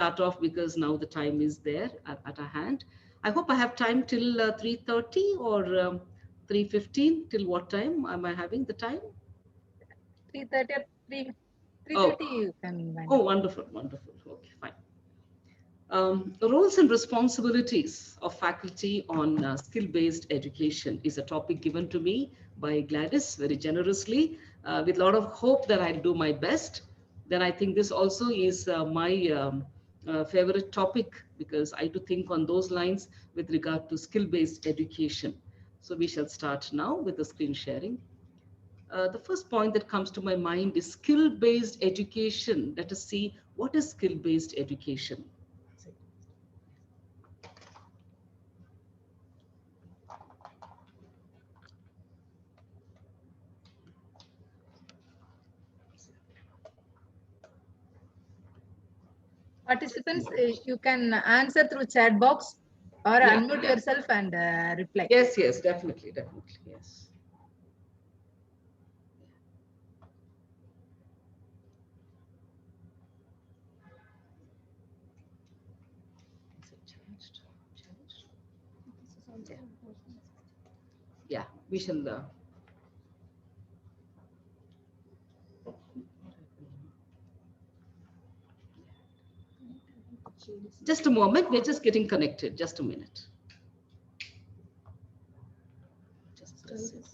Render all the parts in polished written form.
start off because now the time is there at our hand. I hope I have time till 3:30 or 3:15. Till what time am I having the time? 3:30 or 3:30 Oh, you can oh, wonderful, wonderful. Okay, fine. Roles and responsibilities of faculty on skill-based education is a topic given to me by Gladys very generously, with a lot of hope that I'll do my best. Then I think this also is my favorite topic because I do think on those lines with regard to skill-based education. So we shall start now with the screen sharing. The first point that comes to my mind is skill-based education. Let us see what is skill-based education. Participants, you can answer through chat box or Yeah, unmute yeah. yourself and reply. Yes, yes, definitely, definitely, yes. Is it changed? Changed? Yeah, yeah, we shall. Just a moment, we're just getting connected. Just a minute. Just press it.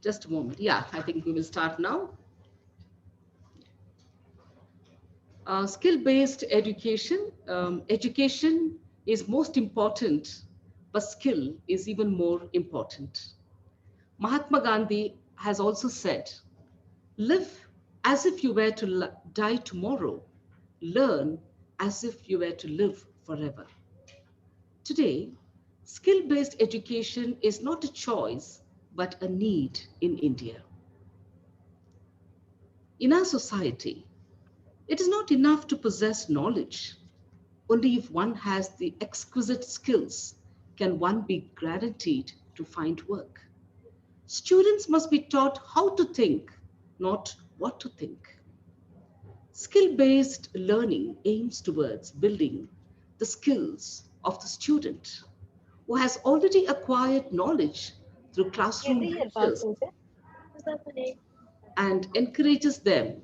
Just a moment. Yeah, I think we will start now. Skill-based education. Education is most important, but skill is even more important. Mahatma Gandhi has also said, live as if you were to die tomorrow. Learn as if you were to live forever. Today, skill-based education is not a choice, but a need in India. In our society, it is not enough to possess knowledge. Only if one has the exquisite skills can one be guaranteed to find work. Students must be taught how to think, not what to think. Skill-based learning aims towards building the skills of the student who has already acquired knowledge through classroom lectures and encourages them.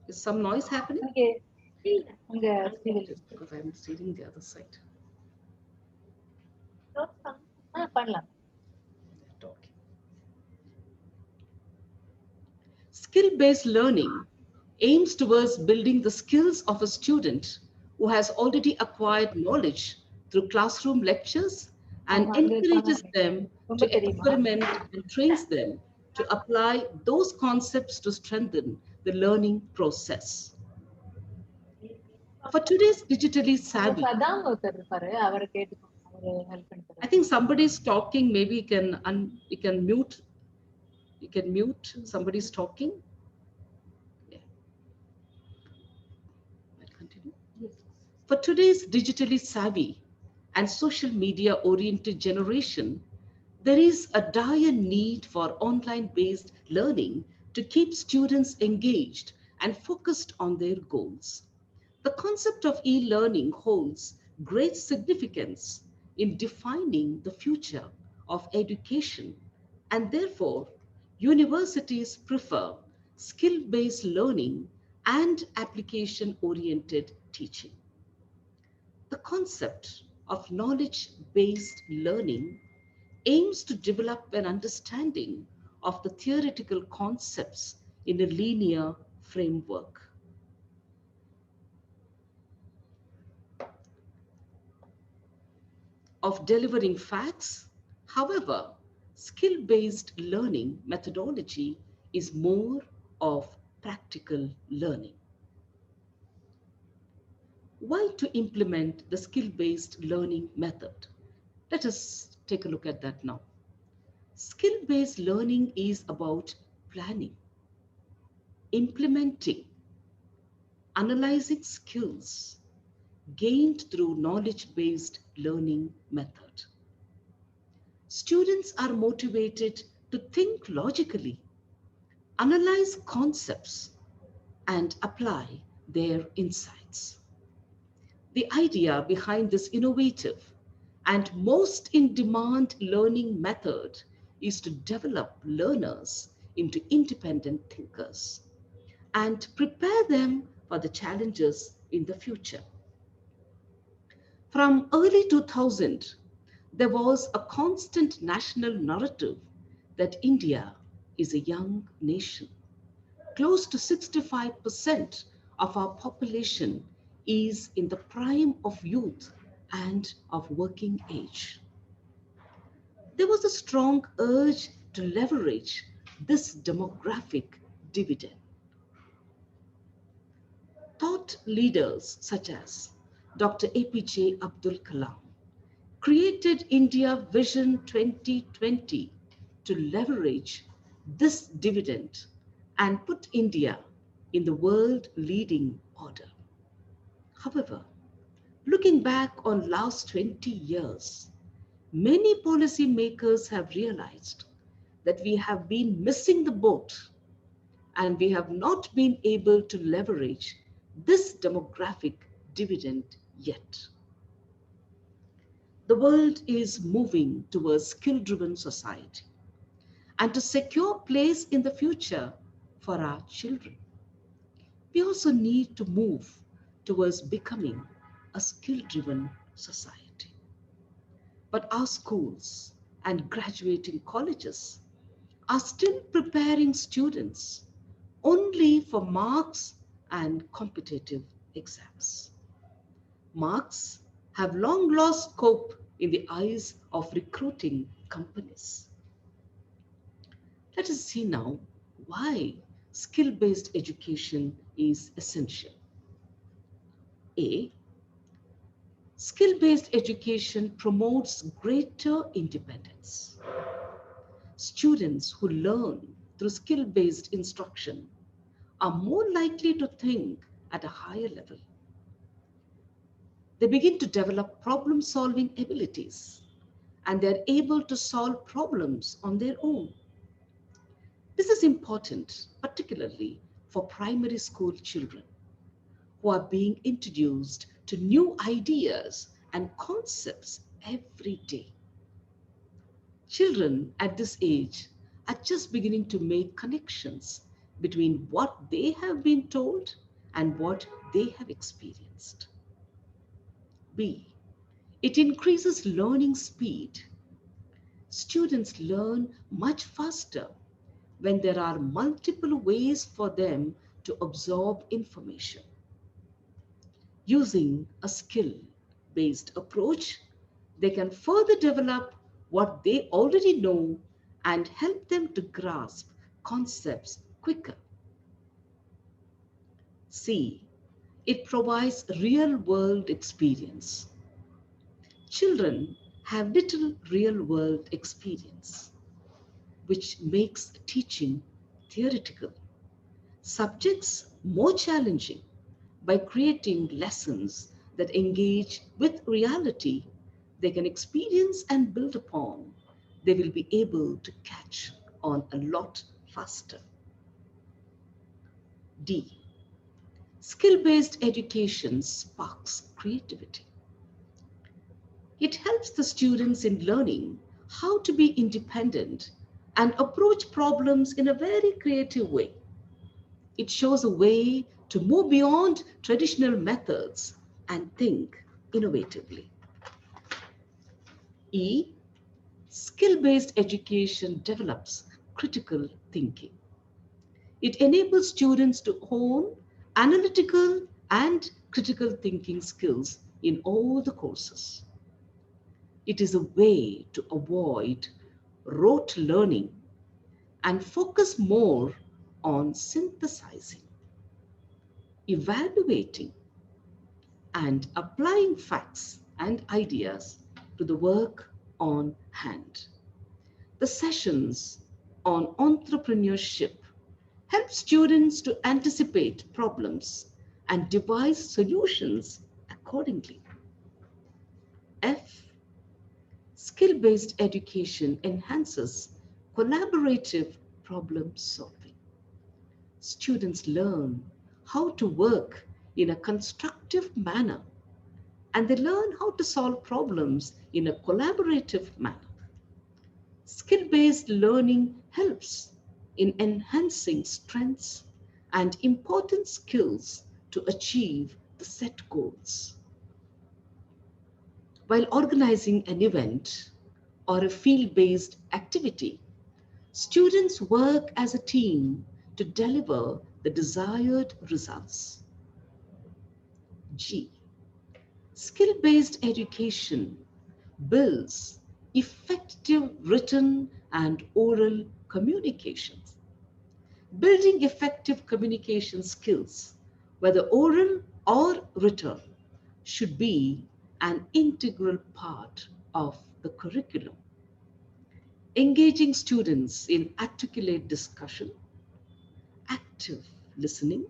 Is some noise happening? Because I'm stealing the other side. Talking. Skill-based learning aims towards building the skills of a student who has already acquired knowledge through classroom lectures and encourages them to experiment and trains them to apply those concepts to strengthen the learning process. For today's digitally savvy, I think somebody's talking. Maybe you can mute somebody's talking. Yeah. I'll continue. For today's digitally savvy and social media oriented generation, there is a dire need for online based learning to keep students engaged and focused on their goals. The concept of e learning holds great significance in defining the future of education, and therefore, universities prefer skill based learning and application oriented teaching. The concept of knowledge based learning aims to develop an understanding of the theoretical concepts in a linear framework. Of delivering facts. However, skill-based learning methodology is more of practical learning. Why to implement the skill-based learning method? Let us take a look at that now. Skill-based learning is about planning, implementing, analyzing skills gained through knowledge-based learning method. Students are motivated to think logically, analyze concepts, and apply their insights. The idea behind this innovative and most in-demand learning method is to develop learners into independent thinkers and prepare them for the challenges in the future. From early 2000, there was a constant national narrative that India is a young nation. Close to 65% of our population is in the prime of youth and of working age. There was a strong urge to leverage this demographic dividend. Thought leaders such as Dr. APJ Abdul Kalam created India Vision 2020 to leverage this dividend and put India in the world leading order. However, looking back on last 20 years, many policymakers have realized that we have been missing the boat and we have not been able to leverage this demographic dividend yet. The world is moving towards skill-driven society and to secure place in the future for our children. We also need to move towards becoming a skill-driven society. But our schools and graduating colleges are still preparing students only for marks and competitive exams. Marks have long lost scope in the eyes of recruiting companies. Let us see now why skill-based education is essential. A. Skill-based education promotes greater independence. Students who learn through skill-based instruction are more likely to think at a higher level. They begin to develop problem-solving abilities and they're able to solve problems on their own. This is important, particularly for primary school children who are being introduced to new ideas and concepts every day. Children at this age are just beginning to make connections between what they have been told and what they have experienced. B. It increases learning speed. Students learn much faster when there are multiple ways for them to absorb information. Using a skill-based approach, they can further develop what they already know and help them to grasp concepts quicker. C. It provides real-world experience. Children have little real-world experience, which makes teaching theoretical. Subjects more challenging by creating lessons that engage with reality they can experience and build upon, they will be able to catch on a lot faster. D. Skill-based education sparks creativity. It helps the students in learning how to be independent and approach problems in a very creative way. It shows a way to move beyond traditional methods and think innovatively. E. Skill-based education develops critical thinking. It enables students to hone analytical and critical thinking skills in all the courses. It is a way to avoid rote learning and focus more on synthesizing, evaluating, and applying facts and ideas to the work on hand. The sessions on entrepreneurship help students to anticipate problems and devise solutions accordingly. F. Skill-based education enhances collaborative problem solving. Students learn how to work in a constructive manner, and they learn how to solve problems in a collaborative manner. Skill-based learning helps in enhancing strengths and important skills to achieve the set goals. While organizing an event or a field-based activity, students work as a team to deliver the desired results. G. Skill-based education builds effective written and oral communications. Building effective communication skills, whether oral or written, should be an integral part of the curriculum. Engaging students in articulate discussion, active listening,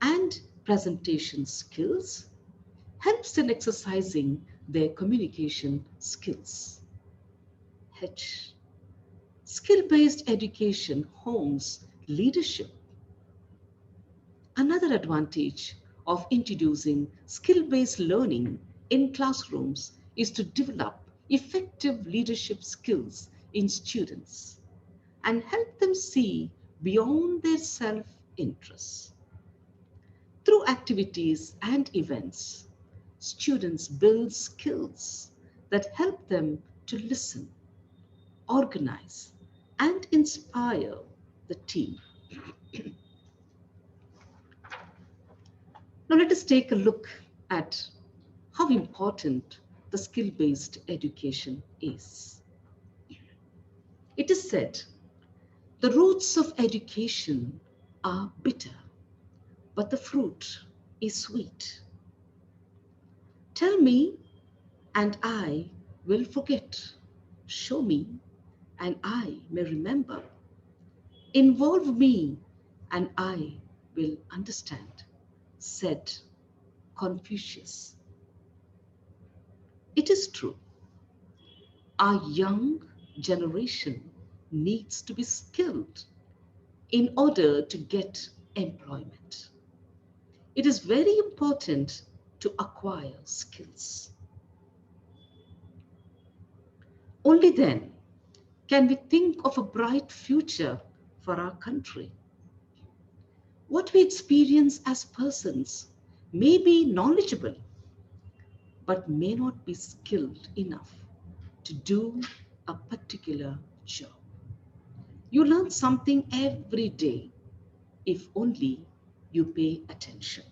and presentation skills helps in exercising their communication skills. H. Skill-based education hones leadership. Another advantage of introducing skill-based learning in classrooms is to develop effective leadership skills in students and help them see beyond their self-interests. Through activities and events, students build skills that help them to listen, organize, and inspire the team. Now let us take a look at how important the skill-based education is. It is said, the roots of education are bitter, but the fruit is sweet. Tell me, and I will forget. Show me, and I may remember. Involve me, and I will understand, said Confucius. It is true. Our young generation needs to be skilled in order to get employment. It is very important to acquire skills. Only then can we think of a bright future for our country. What we experience as persons may be knowledgeable, but may not be skilled enough to do a particular job. You learn something every day if only you pay attention.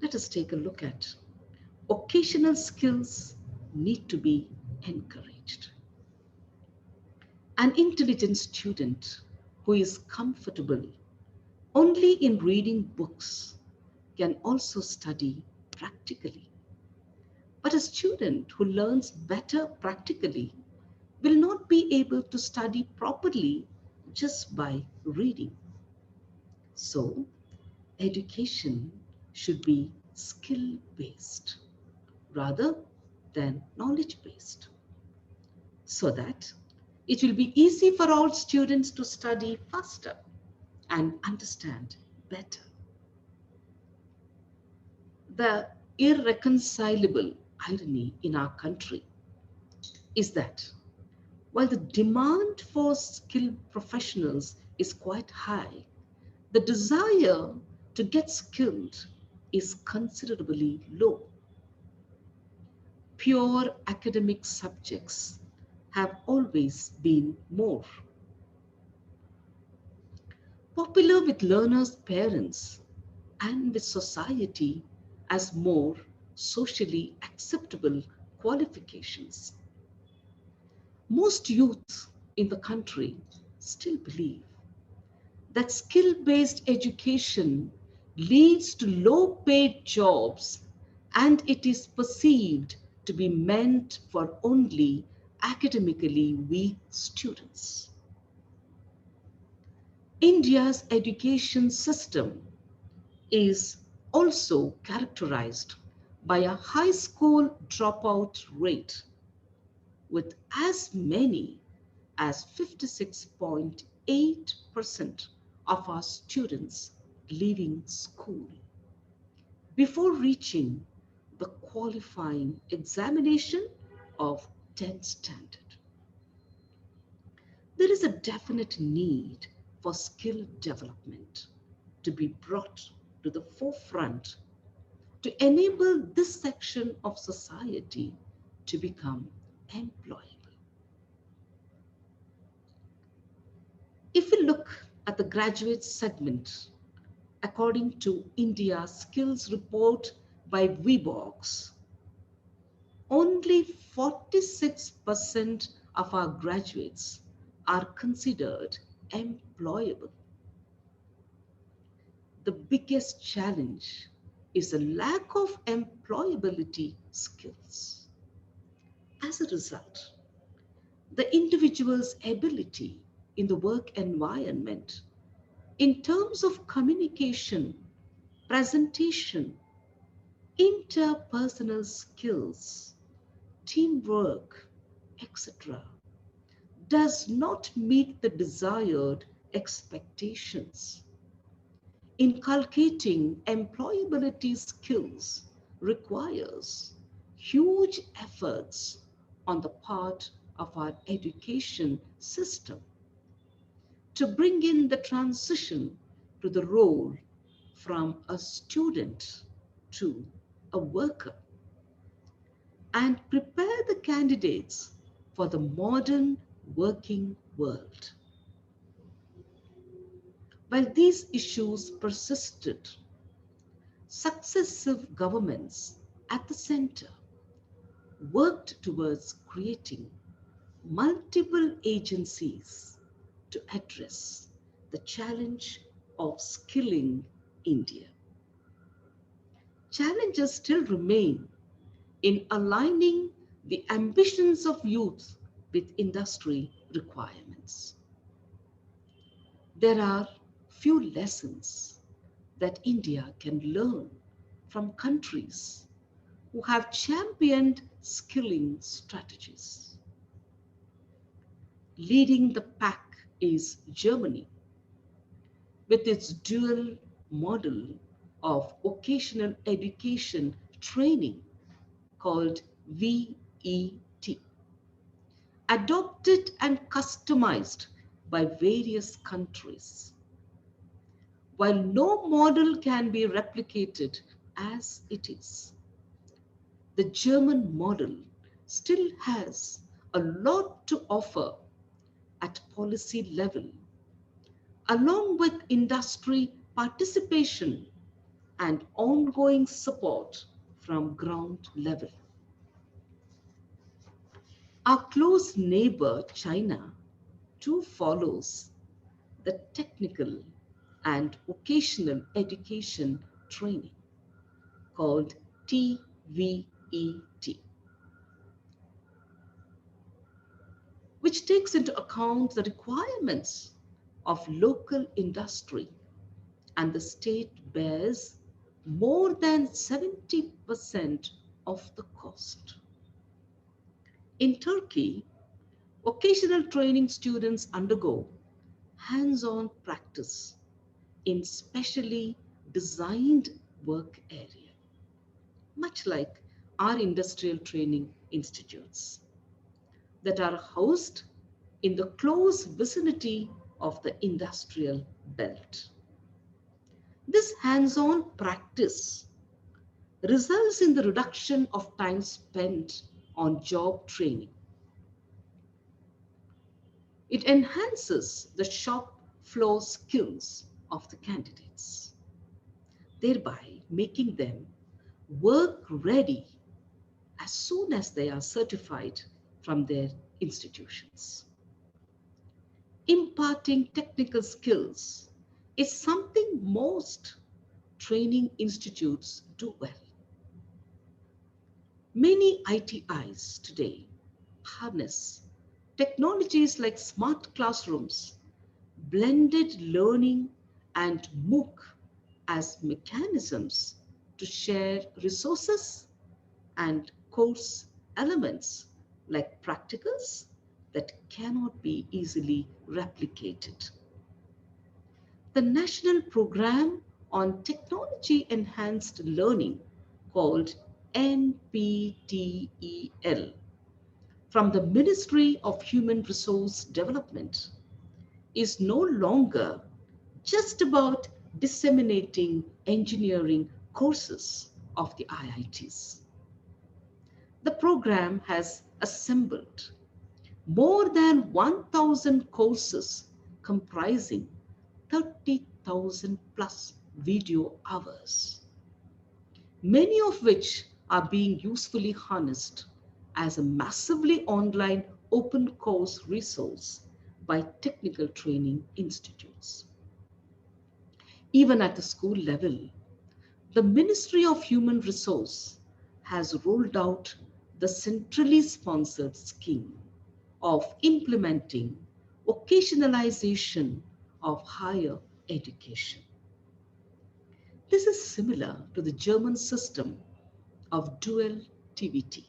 Let us take a look at occasional skills need to be encouraged. An intelligent student who is comfortable only in reading books can also study practically. But a student who learns better practically will not be able to study properly just by reading. So, education should be skill-based rather than knowledge-based, so that it will be easy for all students to study faster and understand better. The irreconcilable irony in our country is that while the demand for skilled professionals is quite high, the desire to get skilled is considerably low. Pure academic subjects have always been more popular with learners' parents and with society as more socially acceptable qualifications. Most youth in the country still believe that skill-based education leads to low-paid jobs and it is perceived to be meant for only academically weak students. India's education system is also characterized by a high school dropout rate, with as many as 56.8% of our students leaving school before reaching the qualifying examination of 10th standard. There is a definite need for skill development to be brought to the forefront to enable this section of society to become employable. If we look at the graduate segment, according to India Skills Report by VBOX, only 46% of our graduates are considered employable. The biggest challenge is a lack of employability skills. As a result, the individual's ability in the work environment in terms of communication, presentation, interpersonal skills, teamwork, etc., does not meet the desired expectations. Inculcating employability skills requires huge efforts on the part of our education system to bring in the transition to the role from a student to a worker and prepare the candidates for the modern working world. While these issues persisted, successive governments at the center worked towards creating multiple agencies to address the challenge of skilling India. Challenges still remain in aligning the ambitions of youth with industry requirements. There are few lessons that India can learn from countries who have championed skilling strategies. Leading the pack is Germany, with its dual model of vocational education training called VET, adopted and customized by various countries. While no model can be replicated as it is, the German model still has a lot to offer at policy level, along with industry participation and ongoing support from ground level. Our close neighbor, China, too follows the technical and vocational education training called TVET, which takes into account the requirements of local industry, and the state bears more than 70% of the cost. In Turkey, vocational training students undergo hands-on practice in specially designed work area, much like our industrial training institutes that are housed in the close vicinity of the industrial belt. This hands-on practice results in the reduction of time spent on job training. It enhances the shop floor skills of the candidates, thereby making them work ready as soon as they are certified from their institutions. Imparting technical skills is something most training institutes do well. Many ITIs today harness technologies like smart classrooms, blended learning, and MOOC as mechanisms to share resources and course elements like practicals that cannot be easily replicated. The National Program on Technology Enhanced Learning, called NPTEL, from the Ministry of Human Resource Development, is no longer just about disseminating engineering courses of the IITs. The program has assembled more than 1,000 courses comprising 30,000 plus video hours, many of which are being usefully harnessed as a massively online open course resource by technical training institutes. Even at the school level, the Ministry of Human Resource has rolled out the centrally sponsored scheme of implementing occasionalization of higher education. This is similar to the German system of dual TVT.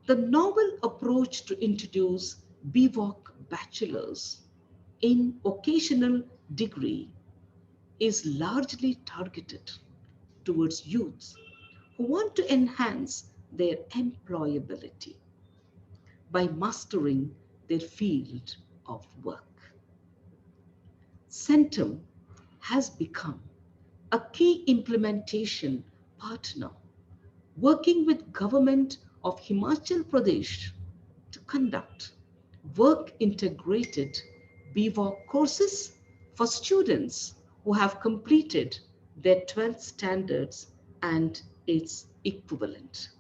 The novel approach to introduce BVOC bachelors in occasional degree is largely targeted towards youths who want to enhance their employability by mastering their field of work. Centum has become a key implementation partner working with government of Himachal Pradesh to conduct work integrated BVOC courses for students who have completed their 12th standards and its equivalent.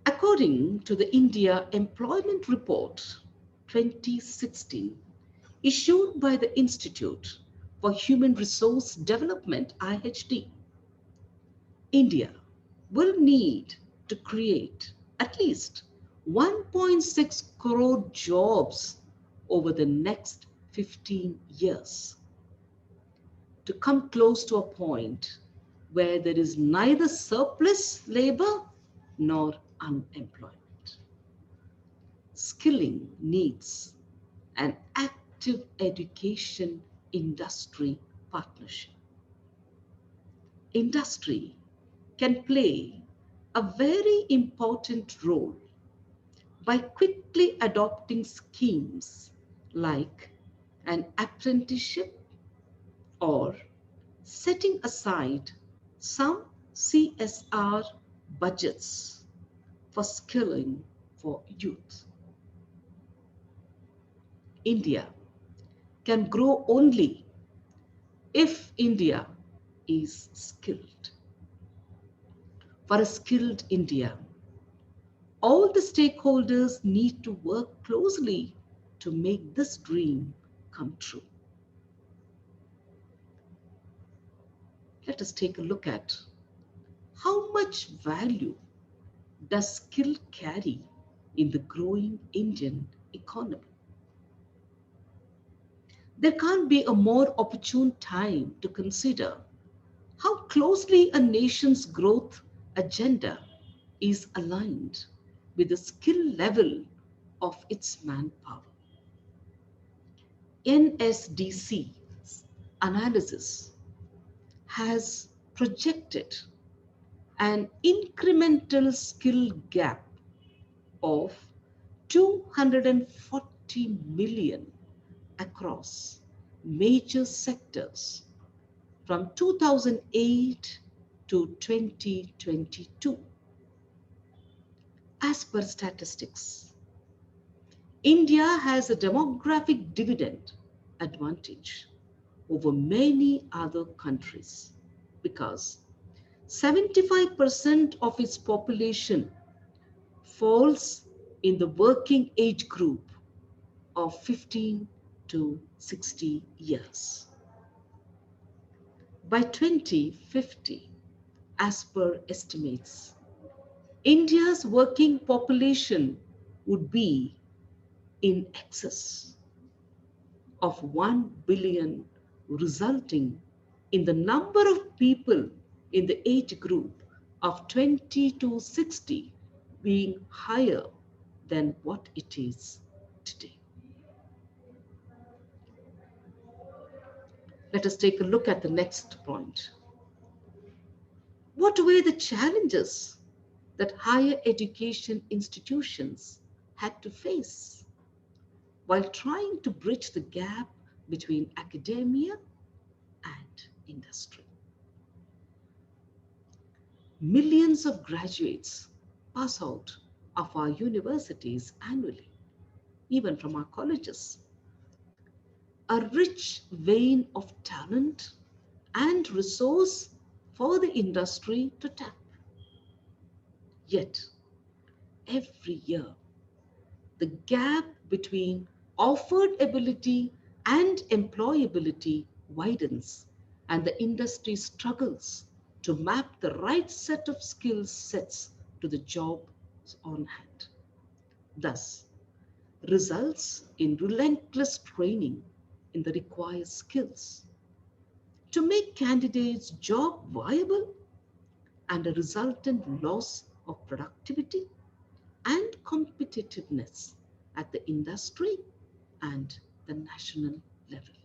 According to the India Employment Report 2016, issued by the Institute for Human Resource Development IHD, India will need to create at least 1.6 crore jobs over the next 15 years to come close to a point where there is neither surplus labor nor unemployment. Skilling needs an active education industry partnership. Industry can play a very important role by quickly adopting schemes like an apprenticeship or setting aside some CSR budgets for skilling for youth. India can grow only if India is skilled. For a skilled India, all the stakeholders need to work closely to make this dream come true. Let us take a look at how much value does skill carry in the growing Indian economy. There can't be a more opportune time to consider how closely a nation's growth agenda is aligned with the skill level of its manpower. NSDC's analysis has projected an incremental skill gap of 240 million across major sectors from 2008 to 2022. As per statistics, India has a demographic dividend advantage over many other countries because 75% of its population falls in the working age group of 15 to 60 years. By 2050, as per estimates, India's working population would be in excess of 1 billion, resulting in the number of people in the age group of 20 to 60 being higher than what it is today. Let us take a look at the next point. What were the challenges that higher education institutions had to face while trying to bridge the gap between academia and industry? Millions of graduates pass out of our universities annually, even from our colleges. A rich vein of talent and resource for the industry to tap. Yet, every year, the gap between offered ability and employability widens, and the industry struggles to map the right set of skill sets to the jobs on hand. Thus, results in relentless training in the required skills to make candidates job viable, and a resultant loss of productivity and competitiveness at the industry and the national level.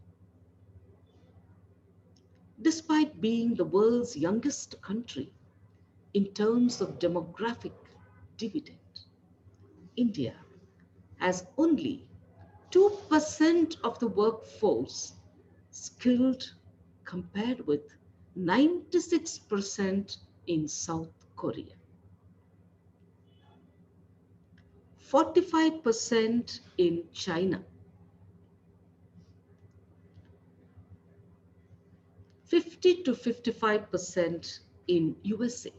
Despite being the world's youngest country in terms of demographic dividend, India has only 2% of the workforce skilled, compared with 96% in South Korea, 45% in China, 50 to 55% in USA,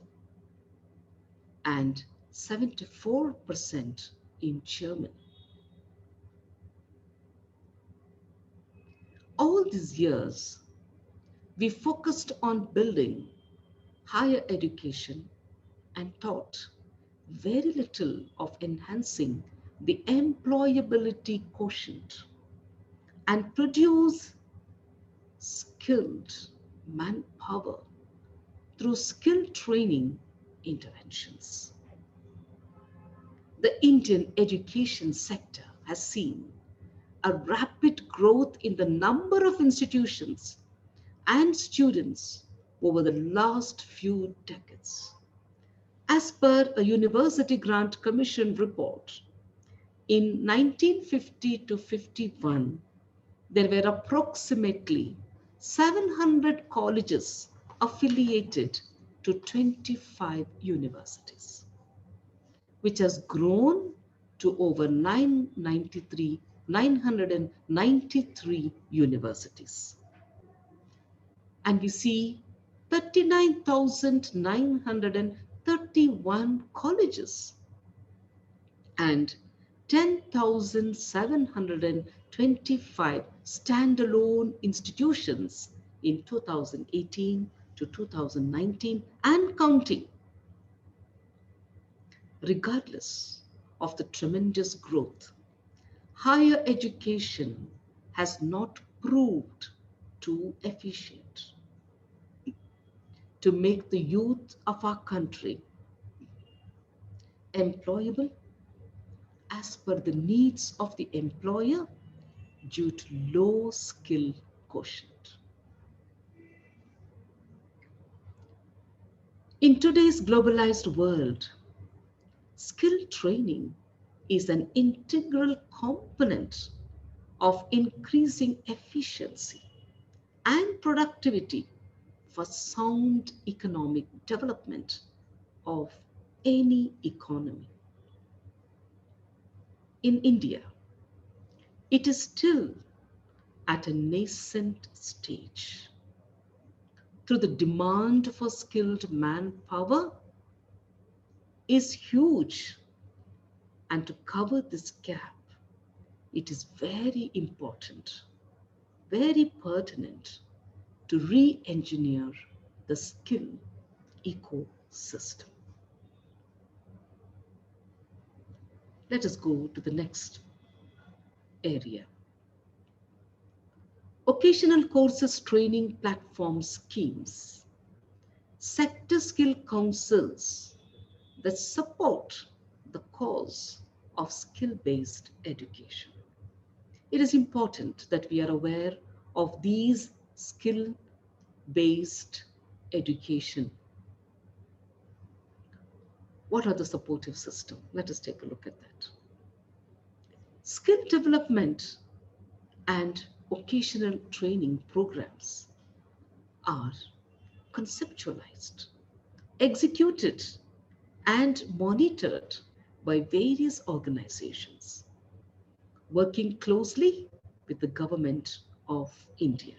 and 74% in Germany. All these years, we focused on building higher education and taught very little of enhancing the employability quotient and produce skilled manpower through skill training interventions. The Indian education sector has seen a rapid growth in the number of institutions and students over the last few decades. As per a University Grant Commission report, in 1950 to 51, there were approximately 700 colleges affiliated to 25 universities, which has grown to over 993 universities. And we see 39,931 colleges and 10,725 standalone institutions in 2018 to 2019 and counting. Regardless of the tremendous growth, higher education has not proved too efficient to make the youth of our country employable as per the needs of the employer due to low skill quotient. In today's globalized world, skill training is an integral component of increasing efficiency and productivity for sound economic development of any economy. In India, it is still at a nascent stage. Through the demand for skilled manpower is huge, and to cover this gap, it is very important, very pertinent to re-engineer the skill ecosystem. Let us go to the next area. Occasional courses, training platform schemes, sector skill councils that support the cause of skill-based education. It is important that we are aware of these skill-based education. What are the supportive systems? Let us take a look at that. Skill development and occasional training programs are conceptualized, executed, and monitored by various organizations working closely with the government of India.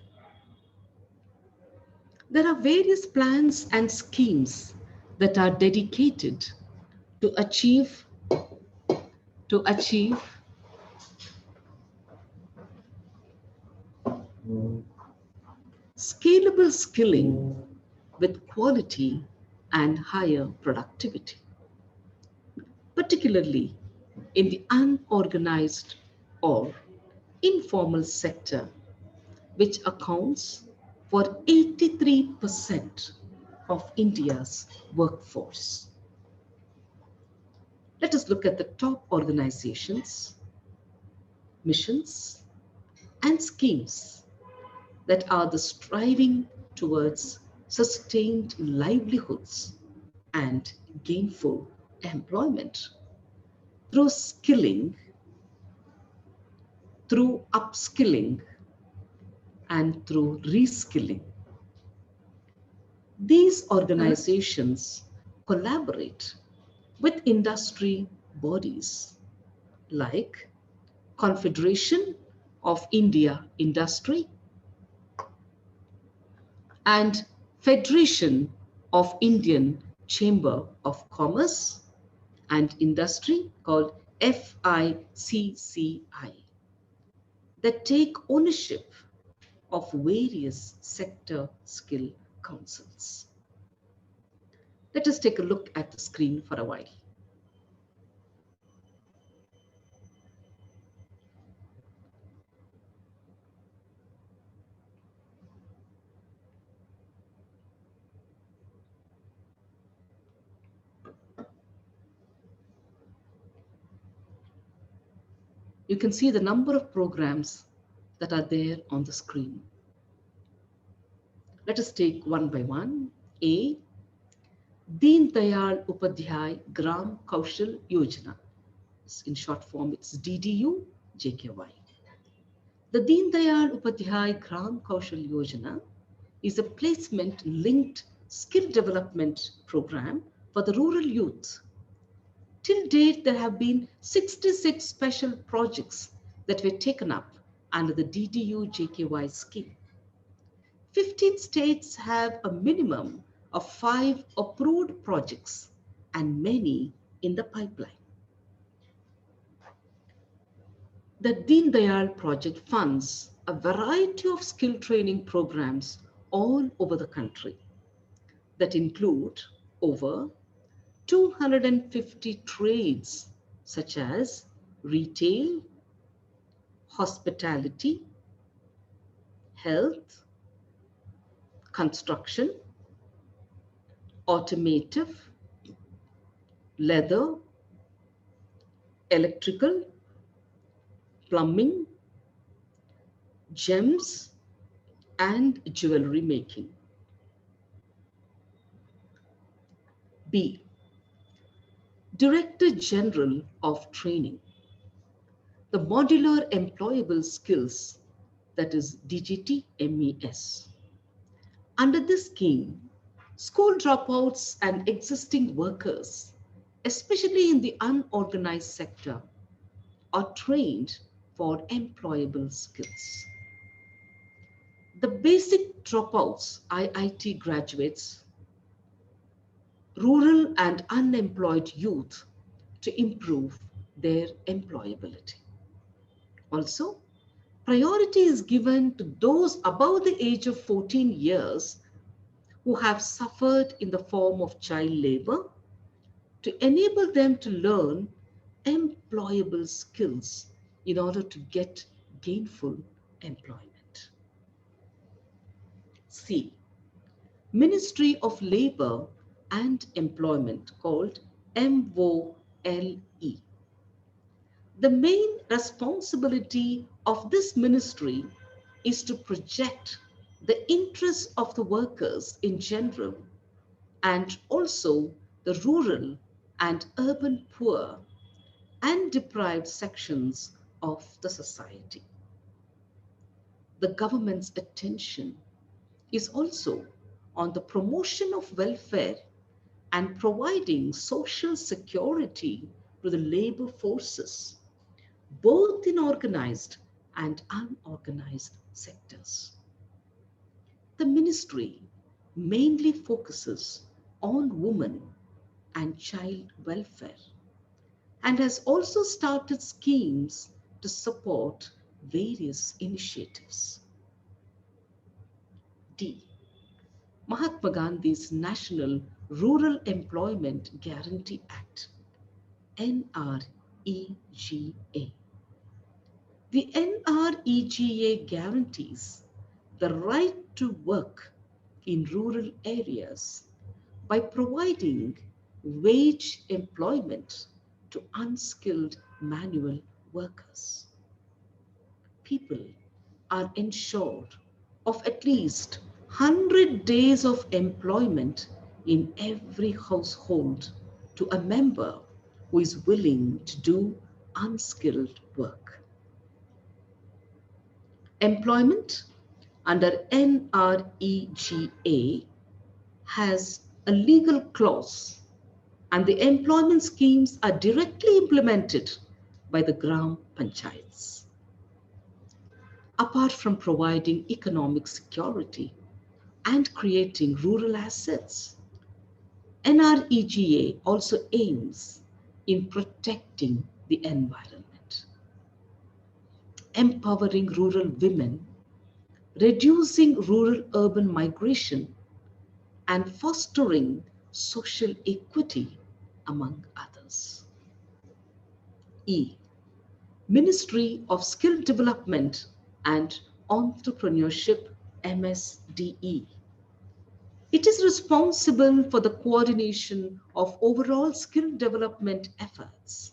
There are various plans and schemes that are dedicated to achieve scalable skilling with quality and higher productivity, particularly in the unorganized or informal sector, which accounts for 83% of India's workforce. Let us look at the top organizations, missions, and schemes that are the striving towards sustained livelihoods and gainful employment through skilling, through upskilling, and through reskilling. These organizations collaborate with industry bodies like Confederation of India Industry and Federation of Indian Chamber of Commerce and Industry called FICCI that take ownership of various sector skill councils. Let us take a look at the screen for a while. You can see the number of programs that are there on the screen. Let us take one by one. A. Deen Dayal Upadhyay Gram Kaushal Yojana. In short form, it's DDU JKY. The Deen Dayal Upadhyay Gram Kaushal Yojana is a placement-linked skill development program for the rural youth. Till date, there have been 66 special projects that were taken up under the DDU JKY scheme. 15 states have a minimum of 5 approved projects and many in the pipeline. The Deen Dayal project funds a variety of skill training programs all over the country that include over 250 trades such as retail, hospitality, health, construction, automotive, leather, electrical, plumbing, gems, and jewelry making. B. Director General of Training. The Modular Employable Skills, that is DGT MES. Under this scheme, school dropouts and existing workers, especially in the unorganized sector, are trained for employable skills. The basic dropouts, IIT graduates, rural and unemployed youth to improve their employability. Also, priority is given to those above the age of 14 years who have suffered in the form of child labor to enable them to learn employable skills in order to get gainful employment. C. Ministry of Labor and Employment, called MOLE. The main responsibility of this ministry is to project the interests of the workers in general and also the rural and urban poor and deprived sections of the society. The government's attention is also on the promotion of welfare and providing social security to the labor forces, both in organized and unorganized sectors. The ministry mainly focuses on women and child welfare and has also started schemes to support various initiatives. D. Mahatma Gandhi's National Rural Employment Guarantee Act, NREGA. The NREGA guarantees the right to work in rural areas by providing wage employment to unskilled manual workers. People are ensured of at least 100 days of employment in every household to a member who is willing to do unskilled work. Employment under NREGA has a legal clause, and the employment schemes are directly implemented by the Gram Panchayats. Apart from providing economic security and creating rural assets, NREGA also aims in protecting the environment, empowering rural women, reducing rural-urban migration, and fostering social equity, among others. E. Ministry of Skill Development and Entrepreneurship, MSDE. It is responsible for the coordination of overall skill development efforts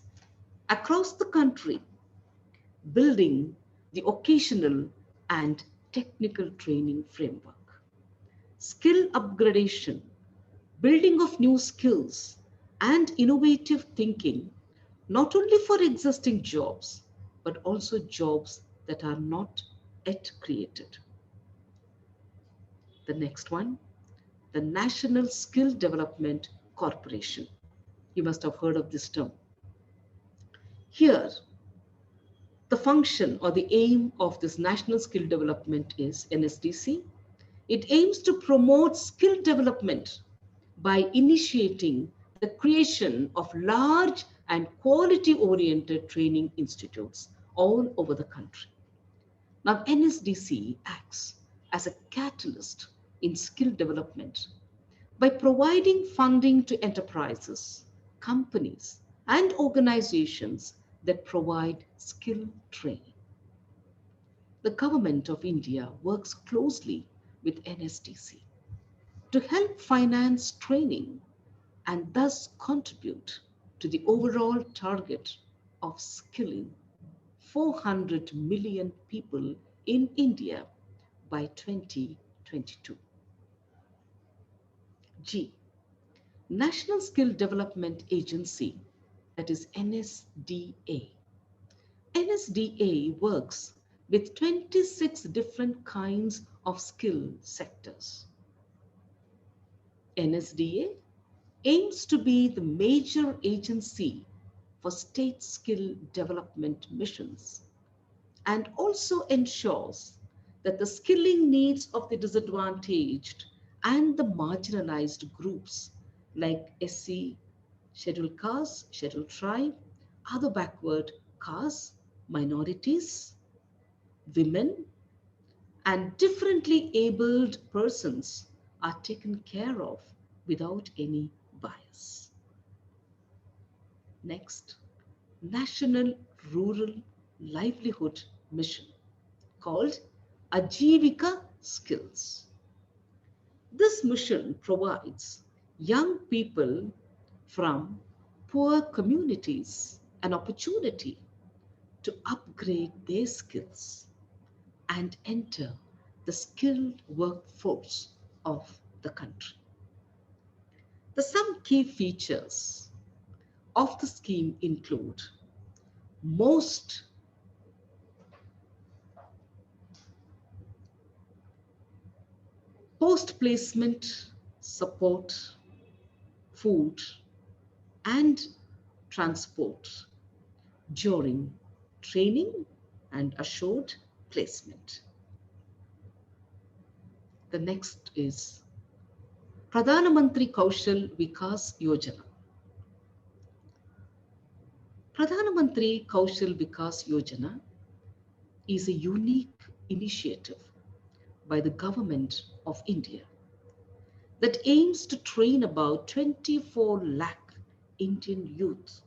across the country, building the occasional and technical training framework, skill upgradation, building of new skills, and innovative thinking, not only for existing jobs, but also jobs that are not yet created. The next one, the National Skill Development Corporation. You must have heard of this term. Here, the function or the aim of this National Skill Development is NSDC. It aims to promote skill development by initiating the creation of large and quality-oriented training institutes all over the country. Now, NSDC acts as a catalyst in skill development by providing funding to enterprises, companies, and organizations that provide skill training. The Government of India works closely with NSDC to help finance training and thus contribute to the overall target of skilling 400 million people in India by 2022. G. National Skill Development Agency, that is NSDA. NSDA works with 26 different kinds of skill sectors. NSDA aims to be the major agency for state skill development missions and also ensures that the skilling needs of the disadvantaged and the marginalized groups like SC, scheduled castes, scheduled tribe, other backward castes, minorities, women, and differently abled persons are taken care of without any bias. Next, National Rural Livelihood Mission called Ajivika Skills. This mission provides young people from poor communities an opportunity to upgrade their skills and enter the skilled workforce of the country. Some key features of the scheme include most post-placement support, food, and transport during training and assured placement. The next is Pradhana Mantri Kaushal Vikas Yojana. Pradhana Mantri Kaushal Vikas Yojana is a unique initiative by the government of India that aims to train about 24 lakh Indian youth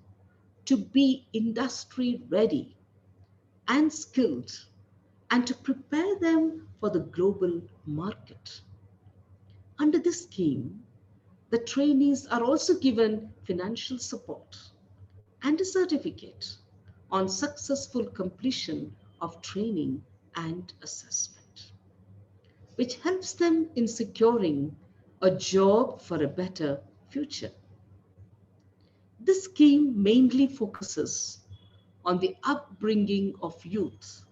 to be industry ready and skilled and to prepare them for the global market. Under this scheme, the trainees are also given financial support and a certificate on successful completion of training and assessment, which helps them in securing a job for a better future. This scheme mainly focuses on the upbringing of youth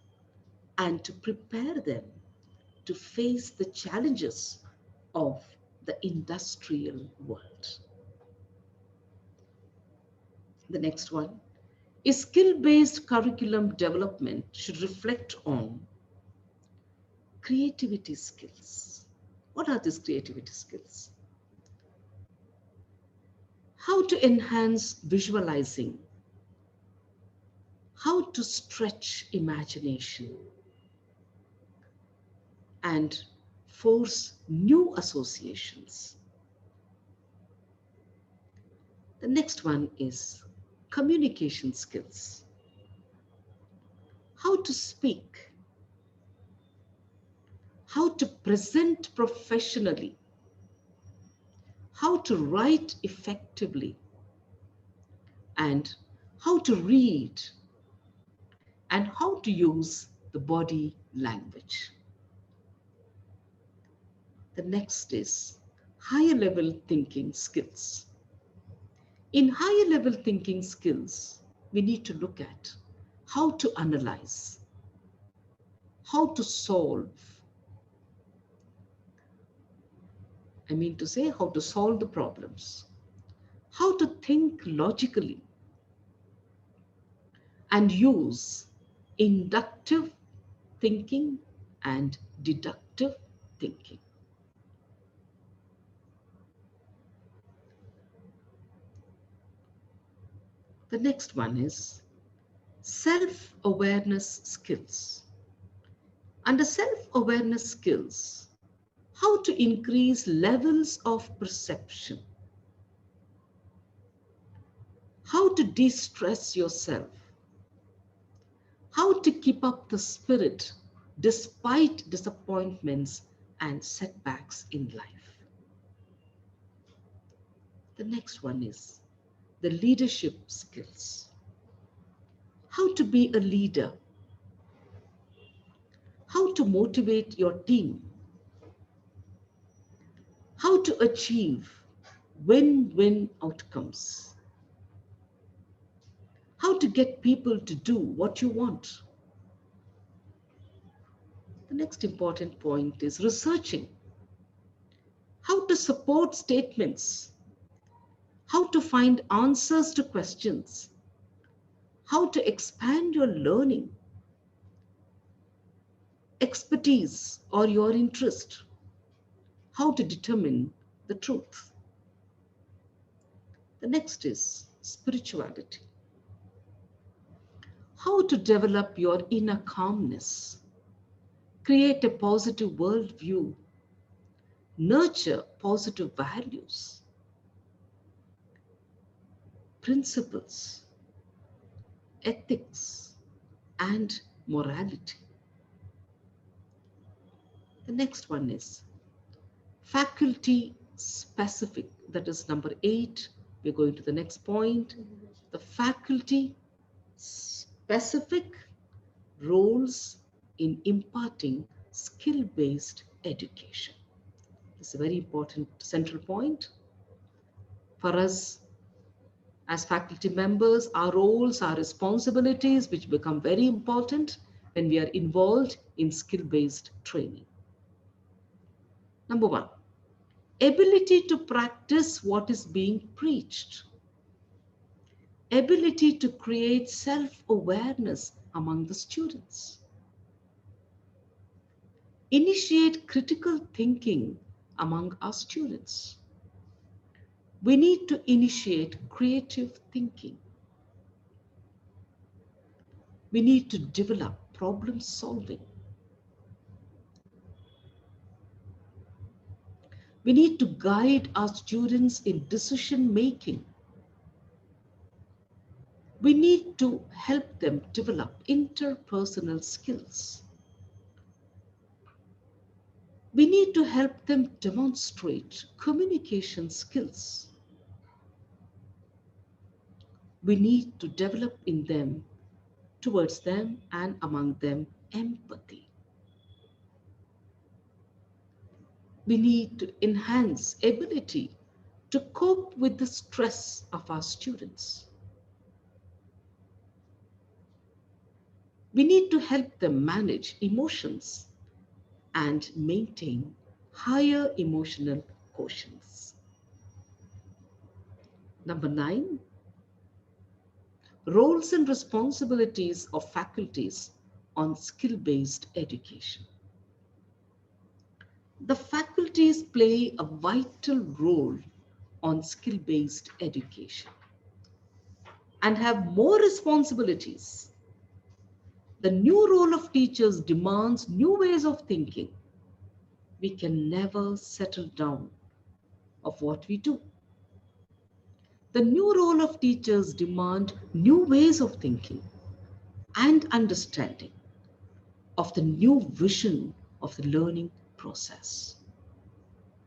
and to prepare them to face the challenges of the industrial world. The next one is skill-based curriculum development should reflect on creativity skills. What are these creativity skills? How to enhance visualizing, how to stretch imagination, and force new associations. The next one is communication skills. How to speak, how to present professionally, how to write effectively, and how to read, and how to use the body language. The next is higher level thinking skills. In higher level thinking skills, we need to look at how to analyze, how to solve, how to solve the problems, how to think logically, and use inductive thinking and deductive thinking. The next one is self-awareness skills. Under self-awareness skills, how to increase levels of perception, how to de-stress yourself, how to keep up the spirit despite disappointments and setbacks in life. The next one is the leadership skills. How to be a leader, how to motivate your team, how to achieve win-win outcomes, how to get people to do what you want. The next important point is researching, how to support statements, how to find answers to questions, how to expand your learning, expertise or your interest, how to determine the truth. The next is spirituality, how to develop your inner calmness, create a positive worldview, nurture positive values, principles, ethics, and morality. The next one is faculty specific. That is number 8. We're going to the next point. The faculty specific roles in imparting skill-based education. This is a very important central point. For us as faculty members, our roles, our responsibilities, which become very important when we are involved in skill-based training. Number 1, ability to practice what is being preached. Ability to create self-awareness among the students. Initiate critical thinking among our students. We need to initiate creative thinking. We need to develop problem solving. We need to guide our students in decision making. We need to help them develop interpersonal skills. We need to help them demonstrate communication skills. We need to develop in them, towards them and among them, empathy. We need to enhance ability to cope with the stress of our students. We need to help them manage emotions and maintain higher emotional quotients. Number 9, roles and responsibilities of faculties on skill-based education. The faculties play a vital role on skill-based education and have more responsibilities. The new role of teachers demands new ways of thinking. We can never settle down of what we do. The new role of teachers demand new ways of thinking and understanding of the new vision of the learning process.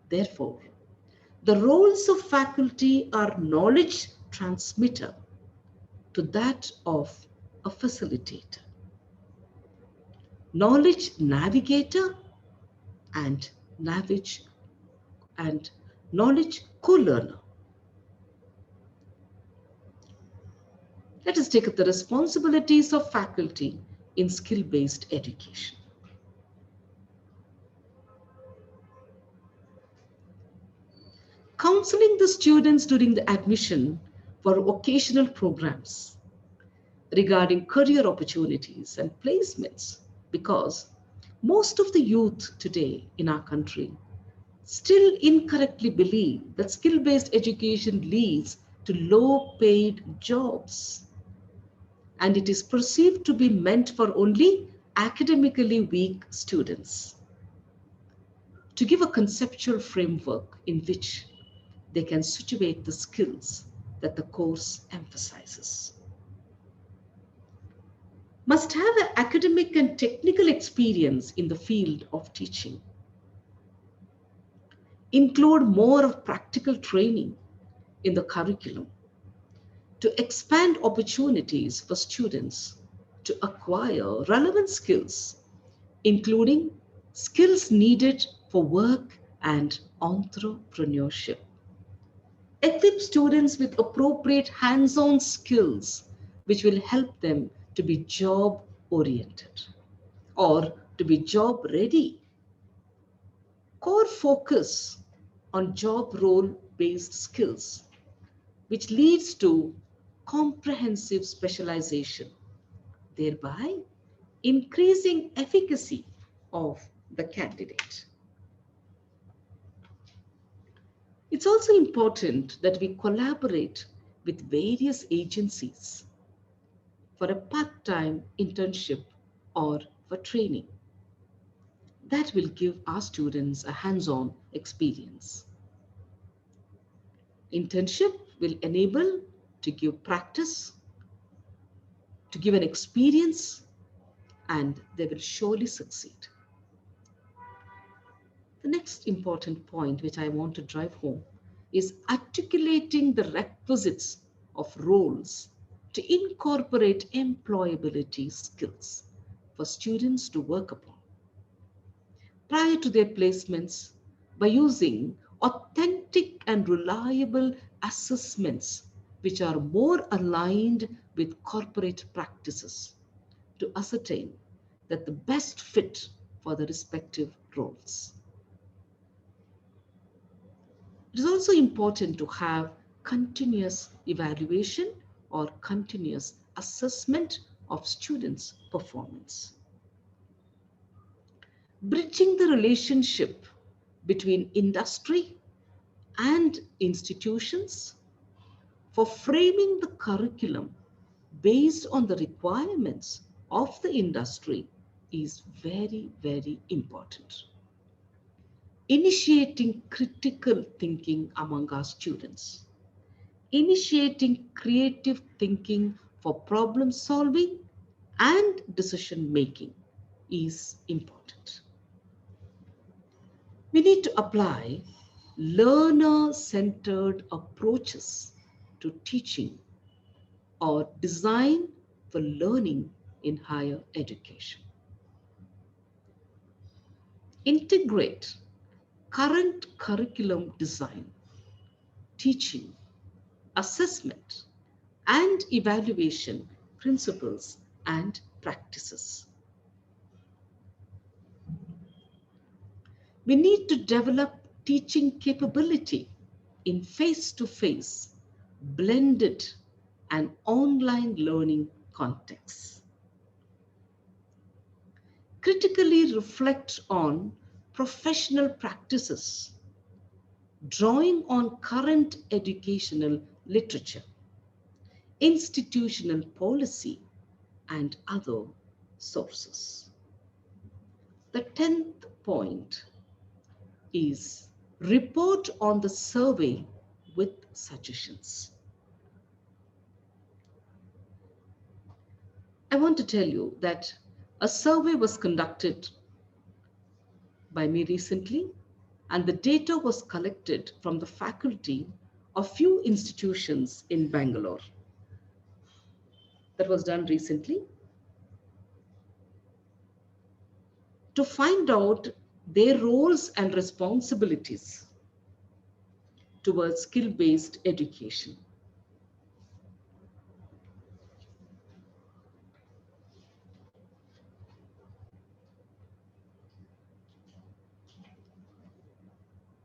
Therefore, the roles of faculty are knowledge transmitter to that of a facilitator, knowledge navigator, and knowledge co-learner. Let us take up the responsibilities of faculty in skill-based education. Counseling the students during the admission for vocational programs regarding career opportunities and placements, because most of the youth today in our country still incorrectly believe that skill-based education leads to low-paid jobs, and it is perceived to be meant for only academically weak students. To give a conceptual framework in which they can situate the skills that the course emphasizes. Must have an academic and technical experience in the field of teaching. Include more of practical training in the curriculum to expand opportunities for students to acquire relevant skills, including skills needed for work and entrepreneurship. Equip students with appropriate hands-on skills which will help them to be job-oriented or to be job-ready. Core focus on job role-based skills, which leads to comprehensive specialization, thereby increasing efficacy of the candidate. It's also important that we collaborate with various agencies for a part-time internship or for training. that will give our students a hands-on experience. Internship will enable to give practice, to give an experience, and they will surely succeed. The next important point which I want to drive home is articulating the requisites of roles to incorporate employability skills for students to work upon prior to their placements by using authentic and reliable assessments which are more aligned with corporate practices to ascertain that the best fit for the respective roles. It is also important to have continuous evaluation or continuous assessment of students' performance. Bridging the relationship between industry and institutions for framing the curriculum based on the requirements of the industry is very, very important. Initiating critical thinking among our students, initiating creative thinking for problem solving and decision making is important. We need to apply learner-centered approaches to teaching or design for learning in higher education. Integrate current curriculum design, teaching, assessment, and evaluation principles and practices. We need to develop teaching capability in face-to-face, blended, and online learning contexts. Critically reflect on professional practices, drawing on current educational literature, institutional policy, and other sources. The 10th point is report on the survey with suggestions. I want to tell you that a survey was conducted by me recently, and the data was collected from the faculty of few institutions in Bangalore. That was done recently to find out their roles and responsibilities towards skill-based education.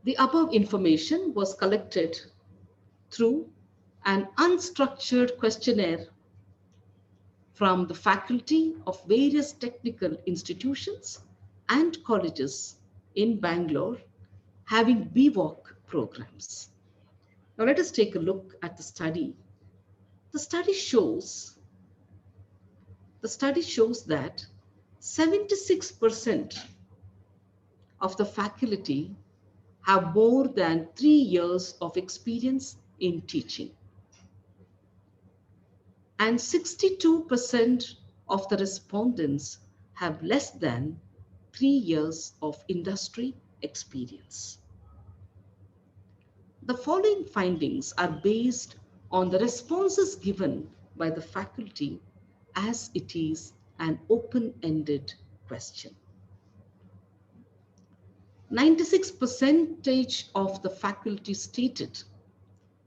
The above information was collected through an unstructured questionnaire from the faculty of various technical institutions and colleges in Bangalore having BVOC programs. Now let us take a look at the study. The study shows that 76% of the faculty have more than 3 years of experience in teaching. And 62% of the respondents have less than 3 years of industry experience. The following findings are based on the responses given by the faculty as it is an open-ended question. 96% of the faculty stated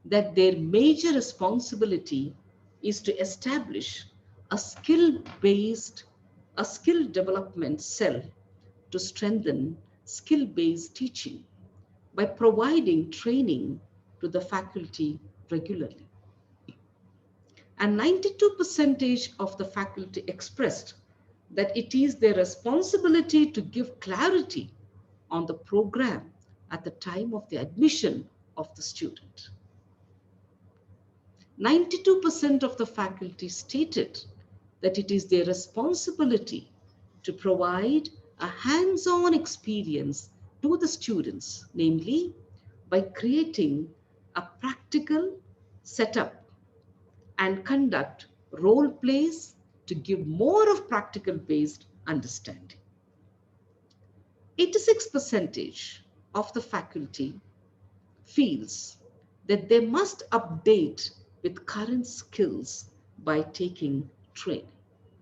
that their major responsibility is to establish a skill development cell to strengthen skill-based teaching by providing training to the faculty regularly. And 92% of the faculty expressed that it is their responsibility to give clarity on the program at the time of the admission of the student. 92% of the faculty stated that it is their responsibility to provide a hands-on experience to the students, namely by creating a practical setup and conduct role plays to give more of practical based understanding. 86% of the faculty feels that they must update with current skills by taking training.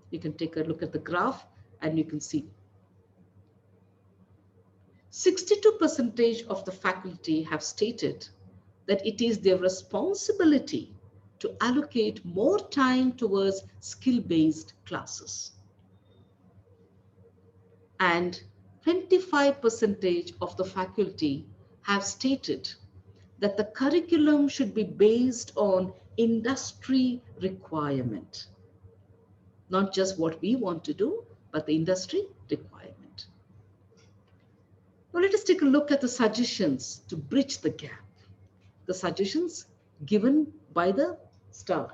You can take a look at the graph and you can see 62% of the faculty have stated that it is their responsibility to allocate more time towards skill-based classes. And 25% of the faculty have stated that the curriculum should be based on industry requirement, not just what we want to do, but the industry requirement. Now let us take a look at the suggestions to bridge the gap. The suggestions given by the staff.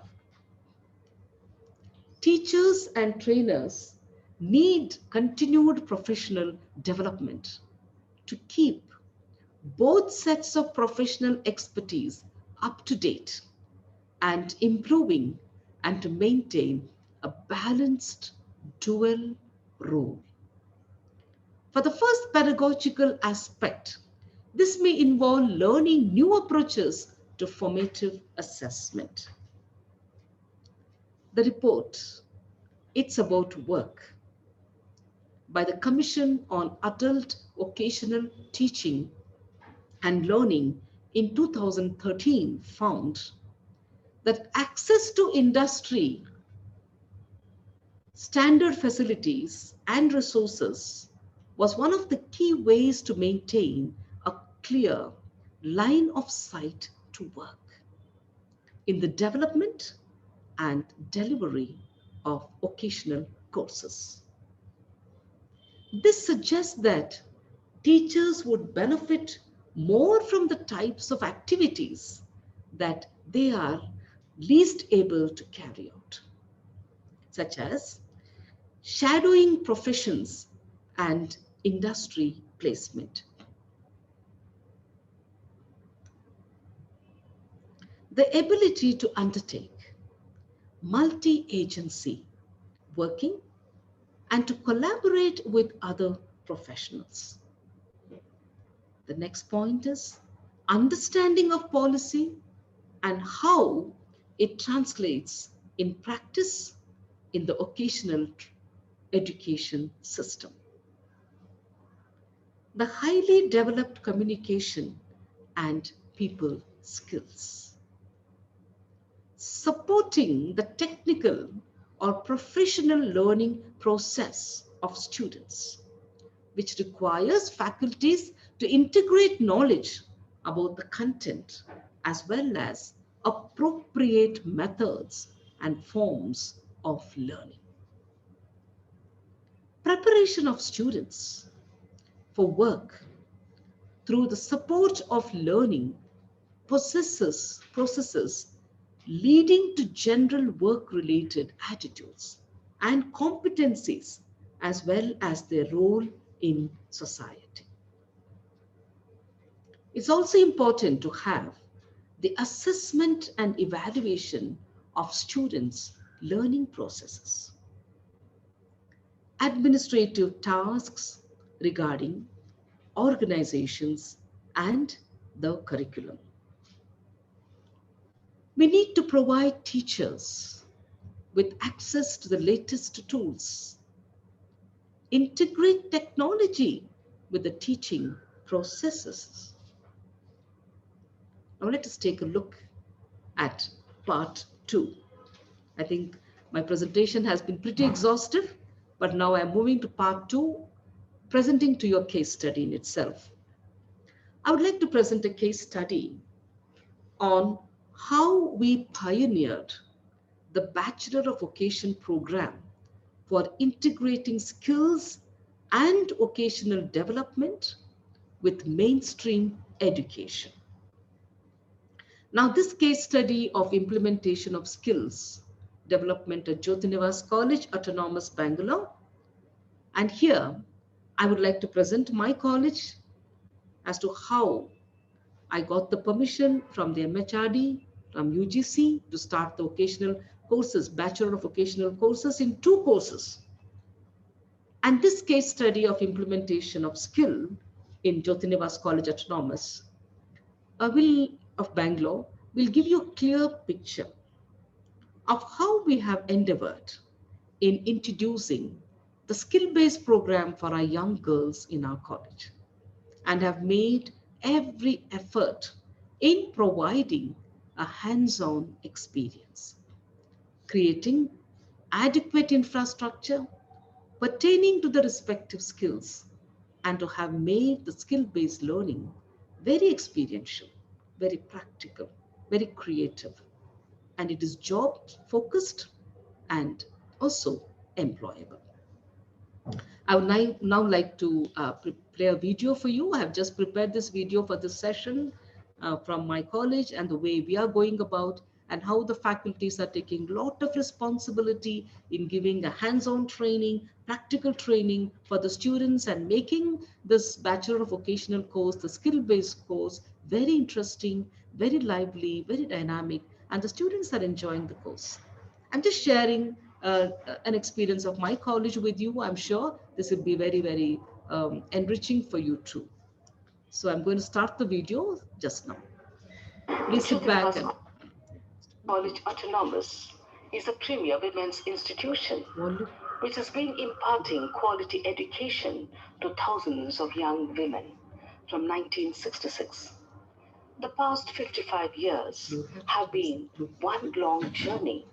Teachers and trainers need continued professional development to keep both sets of professional expertise up to date and improving, and to maintain a balanced dual role. For the first pedagogical aspect, this may involve learning new approaches to formative assessment. The report, It's About Work, by the Commission on Adult Vocational Teaching and Learning in 2013 found that access to industry, standard facilities, and resources was one of the key ways to maintain a clear line of sight to work in the development and delivery of vocational courses. This suggests that teachers would benefit more from the types of activities that they are least able to carry out, such as shadowing professions and industry placement. The ability to undertake multi-agency working and to collaborate with other professionals. The next point is understanding of policy and how it translates in practice in the vocational education system. The highly developed communication and people skills. Supporting the technical or professional learning process of students, which requires faculties to integrate knowledge about the content as well as appropriate methods and forms of learning. Preparation of students for work through the support of learning processes leading to general work-related attitudes and competencies as well as their role in society. It's also important to have the assessment and evaluation of students' learning processes. Administrative tasks regarding organizations and the curriculum. We need to provide teachers with access to the latest tools, integrate technology with the teaching processes. Now let us take a look at part 2. I think my presentation has been pretty exhaustive, but now I'm moving to part 2, presenting to your case study in itself. I would like to present a case study on how we pioneered the Bachelor of Vocation program for integrating skills and vocational development with mainstream education. Now, this case study of implementation of skills development at Jyotinivas College, Autonomous, Bangalore. And here, I would like to present my college as to how I got the permission from the MHRD, from UGC to start the vocational courses, Bachelor of Vocational Courses in 2 courses. And this case study of implementation of skill in Jyotinivas College Autonomous of Bangalore will give you a clear picture of how we have endeavored in introducing the skill-based program for our young girls in our college and have made every effort in providing a hands-on experience, creating adequate infrastructure pertaining to the respective skills, and to have made the skill-based learning very experiential, very practical, very creative, and it is job focused and also employable. I would now like to play a video for you. I have just prepared this video for this session from my college and the way we are going about and how the faculties are taking a lot of responsibility in giving a hands-on training, practical training for the students and making this Bachelor of Vocational course, the skill-based course, very interesting, very lively, very dynamic, and the students are enjoying the course. I'm just sharing an experience of my college with you. I'm sure this will be very, very enriching for you too. So I'm going to start the video just now. Please sit back. College Autonomous is a premier women's institution which has been imparting quality education to thousands of young women from 1966. The past 55 years have been one long journey,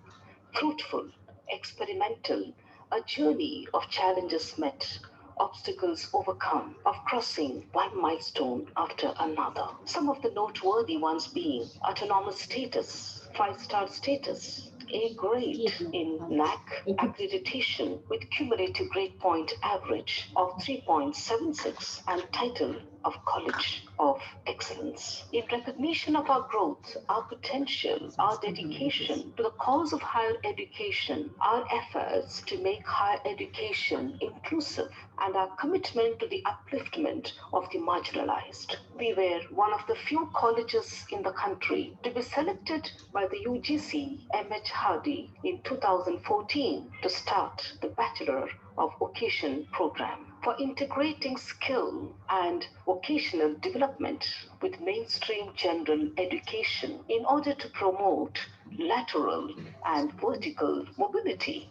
fruitful, experimental, a journey of challenges met, obstacles overcome, of crossing one milestone after another. Some of the noteworthy ones being autonomous status, 5-star status, A grade in NAC accreditation with cumulative grade point average of 3.76 and title of College of Excellence. In recognition of our growth, our potential, our dedication to the cause of higher education, our efforts to make higher education inclusive, and our commitment to the upliftment of the marginalized. We were one of the few colleges in the country to be selected by the UGC MHRD in 2014 to start the Bachelor of Vocation program for integrating skill and vocational development with mainstream general education in order to promote lateral and vertical mobility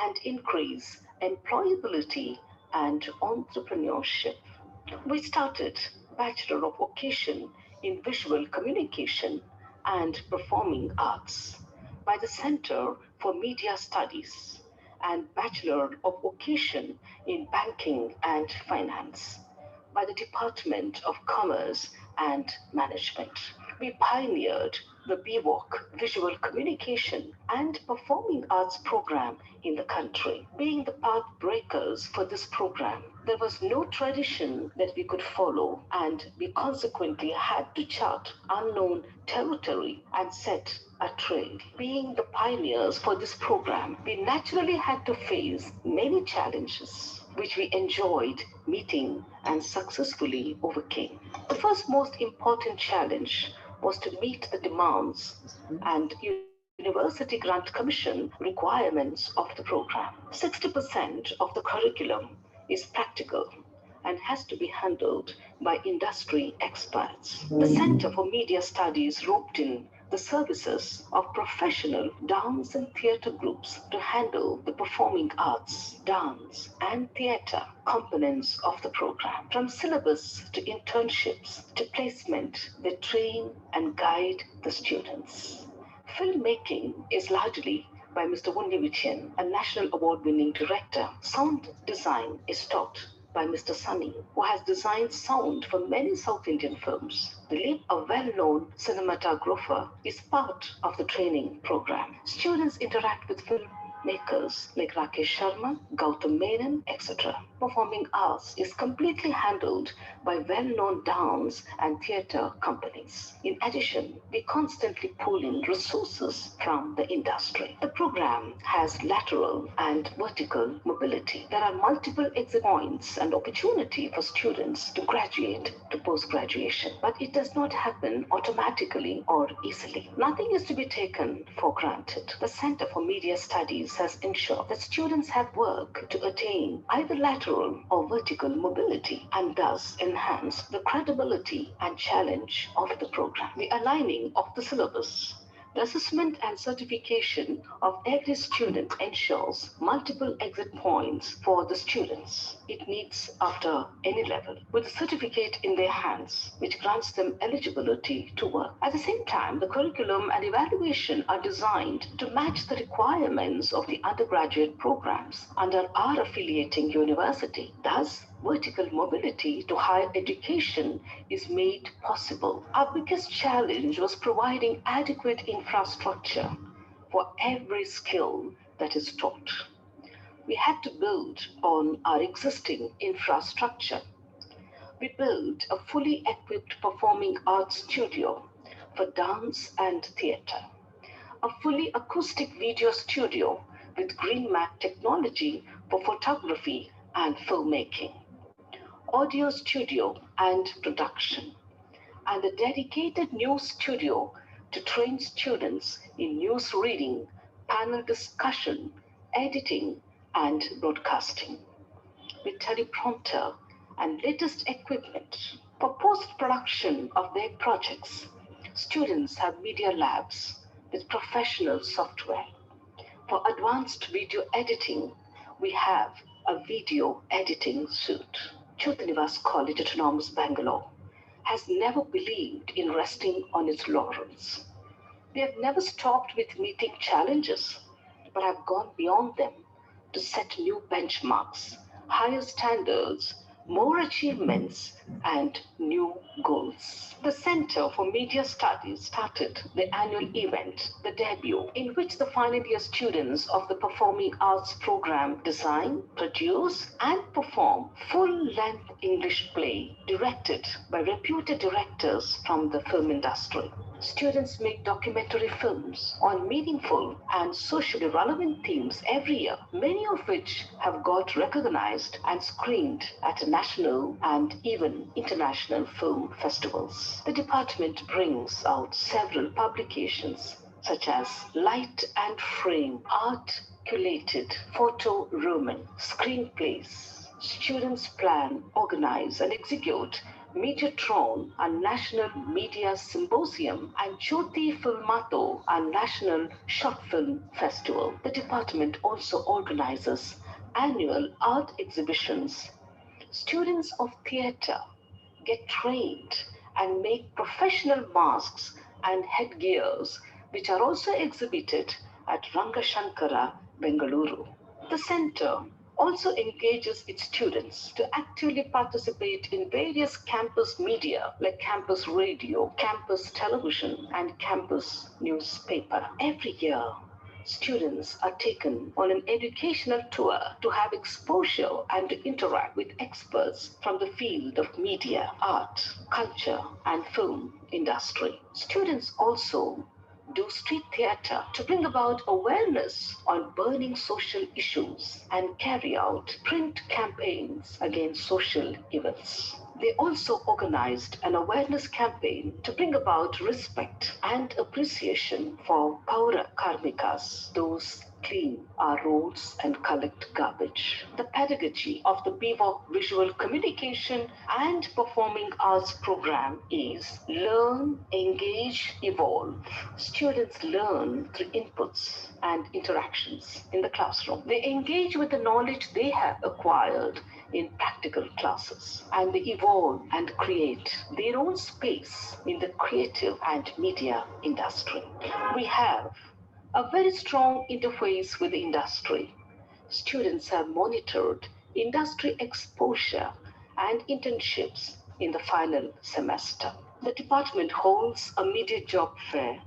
and increase employability and entrepreneurship. We started Bachelor of Vocation in Visual Communication and Performing Arts by the Center for Media Studies and Bachelor of Vocation in Banking and Finance by the Department of Commerce and Management. We pioneered the BWalk Visual Communication and Performing Arts program in the country. Being the path breakers for this program, there was no tradition that we could follow, and we consequently had to chart unknown territory and set a trail. Being the pioneers for this program, we naturally had to face many challenges, which we enjoyed meeting and successfully overcame. The first most important challenge was to meet the demands and University Grant Commission requirements of the program. 60% of the curriculum is practical and has to be handled by industry experts. The Center for Media Studies roped in the services of professional dance and theatre groups to handle the performing arts, dance, and theatre components of the program. From syllabus to internships to placement, they train and guide the students. Filmmaking is largely by Mr. Wundivichian, a national award-winning director. Sound design is taught by Mr. Sunny, who has designed sound for many South Indian films. Dilip, a well-known cinematographer, is part of the training program. Students interact with film makers like Rakesh Sharma, Gautam Menon, etc. Performing arts is completely handled by well-known dance and theatre companies. In addition, we constantly pull in resources from the industry. The program has lateral and vertical mobility. There are multiple exit points and opportunity for students to graduate to post-graduation, but it does not happen automatically or easily. Nothing is to be taken for granted. The Center for Media Studies has ensured that students have work to attain either lateral or vertical mobility and thus enhance the credibility and challenge of the program. The aligning of the syllabus. The assessment and certification of every student ensures multiple exit points for the students it needs after any level, with a certificate in their hands, which grants them eligibility to work. At the same time, the curriculum and evaluation are designed to match the requirements of the undergraduate programs under our affiliating university. Thus, vertical mobility to higher education is made possible. Our biggest challenge was providing adequate infrastructure for every skill that is taught. We had to build on our existing infrastructure. We built a fully equipped performing arts studio for dance and theatre, a fully acoustic video studio with green mat technology for photography and filmmaking, audio studio and production, and a dedicated news studio to train students in news reading, panel discussion, editing, and broadcasting, with teleprompter and latest equipment. For post-production of their projects, students have media labs with professional software. For advanced video editing, we have a video editing suite. Jyotinivas College Autonomous Bangalore has never believed in resting on its laurels. We have never stopped with meeting challenges, but have gone beyond them to set new benchmarks, higher standards, more achievements, and new goals. The Center for Media Studies started the annual event, the debut, in which the final year students of the Performing Arts program design, produce, and perform full-length English play directed by reputed directors from the film industry. Students make documentary films on meaningful and socially relevant themes every year, many of which have got recognized and screened at national and even international film festivals. The department brings out several publications such as Light and Frame, Art Curated, Photo Roman, Screenplays. Students plan, organize, and execute Mediatron, a national media symposium, and Jyoti Filmato, a national short film festival. The department also organizes annual art exhibitions. Students of theatre get trained and make professional masks and headgears, which are also exhibited at Rangashankara, Bengaluru. The center also engages its students to actively participate in various campus media like campus radio, campus television, and campus newspaper. Every year, students are taken on an educational tour to have exposure and to interact with experts from the field of media, art, culture, and film industry. Students also do street theatre to bring about awareness on burning social issues and carry out print campaigns against social evils. They also organized an awareness campaign to bring about respect and appreciation for Paura Karmikas, those clean our roads and collect garbage. The pedagogy of the BVOC Visual Communication and Performing Arts program is learn, engage, evolve. Students learn through inputs and interactions in the classroom. They engage with the knowledge they have acquired in practical classes, and they evolve and create their own space in the creative and media industry. We have a very strong interface with the industry. Students have monitored industry exposure and internships in the final semester. The department holds a media job fair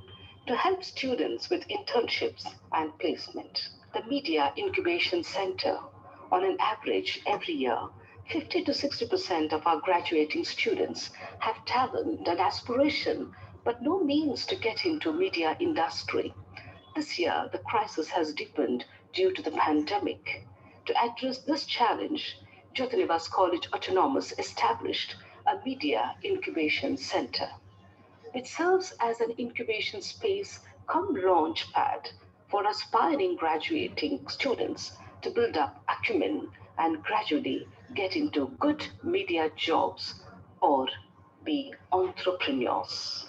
to help students with internships and placement. The Media Incubation Center, on an average every year, 50 to 60% of our graduating students have talent and aspiration, but no means to get into media industry. This year, the crisis has deepened due to the pandemic. To address this challenge, Jyotirivas College Autonomous established a Media Incubation Center. It serves as an incubation space cum launch pad for aspiring graduating students to build up acumen and gradually get into good media jobs or be entrepreneurs.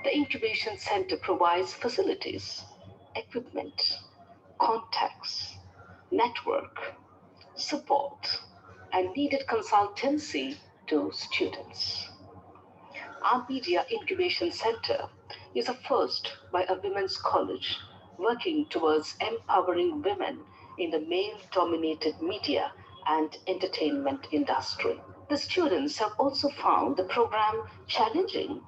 The incubation center provides facilities, equipment, contacts, network, support, and needed consultancy to students. Our Media Incubation Center is a first by a women's college working towards empowering women in the male-dominated media and entertainment industry. The students have also found the program challenging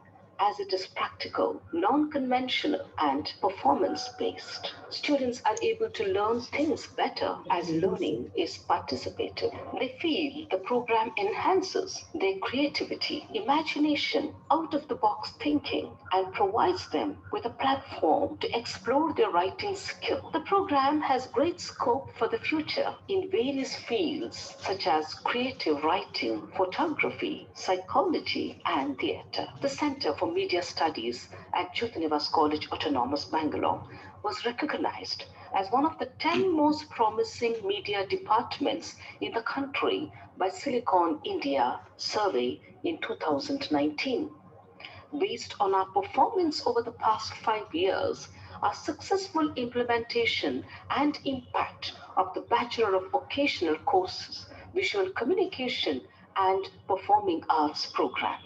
as it is practical, non-conventional, and performance-based. Students are able to learn things better as learning is participative. They feel the program enhances their creativity, imagination, out-of-the-box thinking, and provides them with a platform to explore their writing skill. The program has great scope for the future in various fields such as creative writing, photography, psychology, and theatre. The Center for Media Studies at Jyotirivas College Autonomous, Bangalore was recognized as one of the 10 most promising media departments in the country by Silicon India survey in 2019. Based on our performance over the past 5 years, our successful implementation and impact of the Bachelor of Vocational Courses, Visual Communication and Performing Arts program.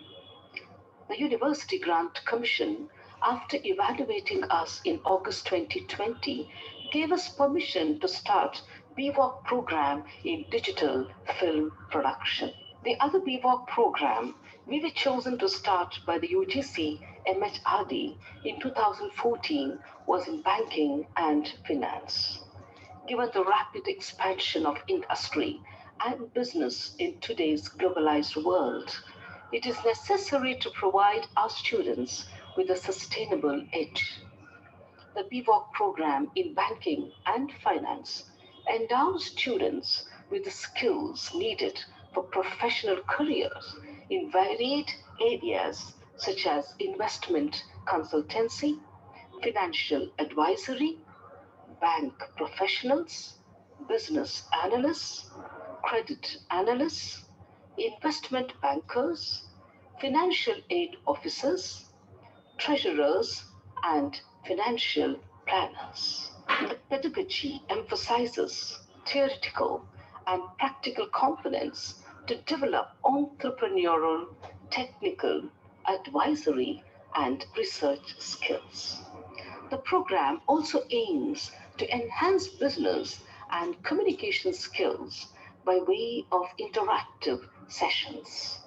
The University Grant Commission, after evaluating us in August 2020, gave us permission to start BVOC program in digital film production. The other BVOC program we were chosen to start by the UGC MHRD in 2014 was in banking and finance. Given the rapid expansion of industry and business in today's globalized world, it is necessary to provide our students with a sustainable edge. The BVOC program in banking and finance endows students with the skills needed for professional careers in varied areas such as investment consultancy, financial advisory, bank professionals, business analysts, credit analysts, investment bankers, financial aid officers, treasurers, and financial planners. The pedagogy emphasizes theoretical and practical components to develop entrepreneurial, technical, advisory, and research skills. The program also aims to enhance business and communication skills by way of interactive sessions,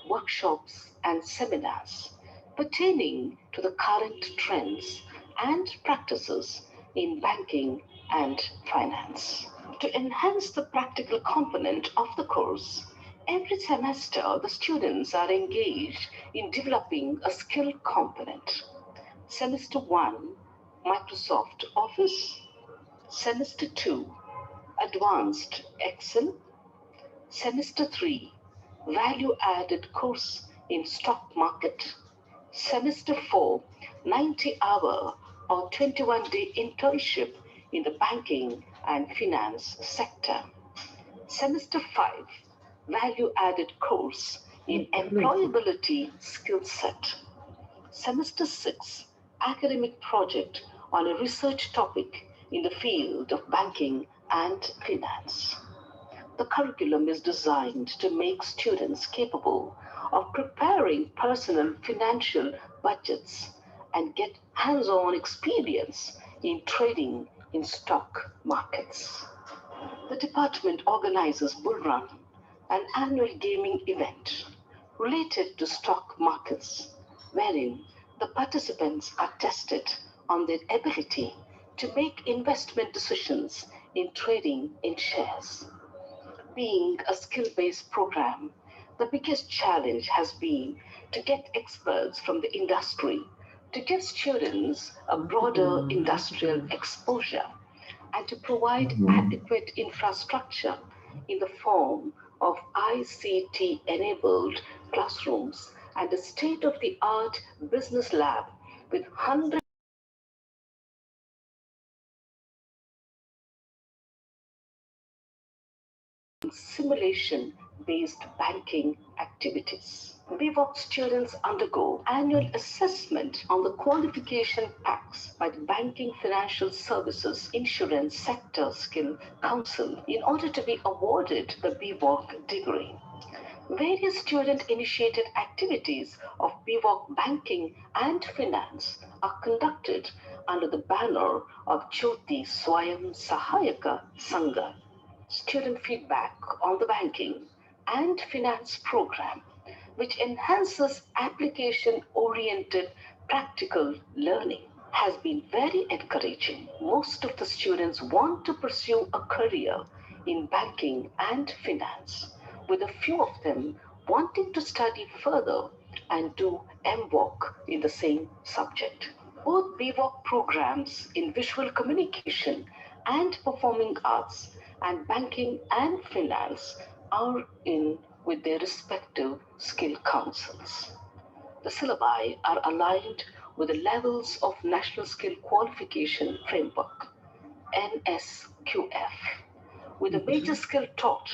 workshops, and seminars pertaining to the current trends and practices in banking and finance. To enhance the practical component of the course, every semester the students are engaged in developing a skill component. Semester 1, Microsoft Office. Semester 2, Advanced Excel. Semester 3, Value Added Course in Stock Market. Semester 4, 90-hour or 21-day internship in the banking and finance sector. Semester 5, Value Added Course in Employability Skill Set. Semester 6, Academic Project on a research topic in the field of banking and finance. The curriculum is designed to make students capable of preparing personal financial budgets and get hands-on experience in trading in stock markets. The department organizes Bull Run, an annual gaming event related to stock markets, wherein the participants are tested on their ability to make investment decisions in trading in shares. Being a skill-based program, the biggest challenge has been to get experts from the industry to give students a broader industrial exposure and to provide adequate infrastructure in the form of ICT-enabled classrooms and a state-of-the-art business lab with hundreds simulation-based banking activities. BVOC students undergo annual assessment on the qualification packs by the Banking Financial Services Insurance Sector Skill Council in order to be awarded the BVOC degree. Various student-initiated activities of BVOC banking and finance are conducted under the banner of Jyoti Swayam Sahayaka Sangha. Student feedback on the banking and finance program, which enhances application-oriented practical learning, has been very encouraging. Most of the students want to pursue a career in banking and finance, with a few of them wanting to study further and do MVOC in the same subject. Both BVOC programs in visual communication and performing arts and banking and finance are in with their respective skill councils. The syllabi are aligned with the levels of National Skill Qualification Framework, NSQF, with a major skill taught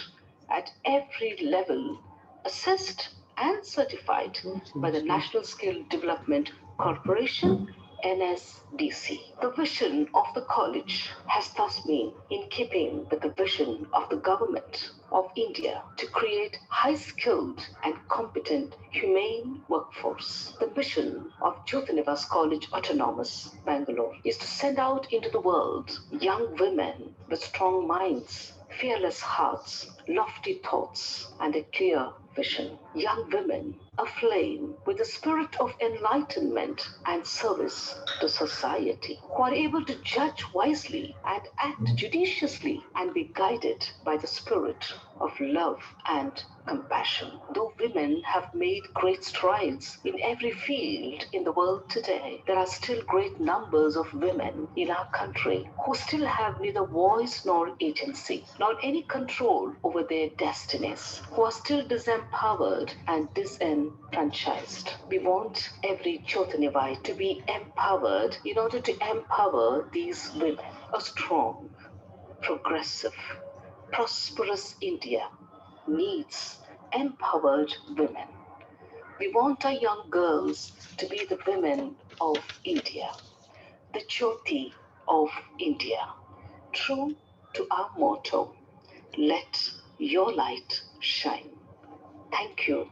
at every level, assessed and certified by the National Skill Development Corporation, NSDC. The vision of the college has thus been in keeping with the vision of the government of India to create high-skilled and competent humane workforce. The mission of Jyotinivas College Autonomous, Bangalore, is to send out into the world young women with strong minds, fearless hearts, lofty thoughts, and a clear vision. Young women aflame with the spirit of enlightenment and service to society, who are able to judge wisely and act judiciously and be guided by the spirit of love and compassion. Though women have made great strides in every field in the world today, there are still great numbers of women in our country who still have neither voice nor agency, nor any control over their destinies, who are still disempowered and disenfranchised. We want every Jyotinivite to be empowered in order to empower these women. A strong, progressive, prosperous India needs empowered women. We want our young girls to be the women of India, the Jyoti of India, true to our motto, let your light shine. Thank you.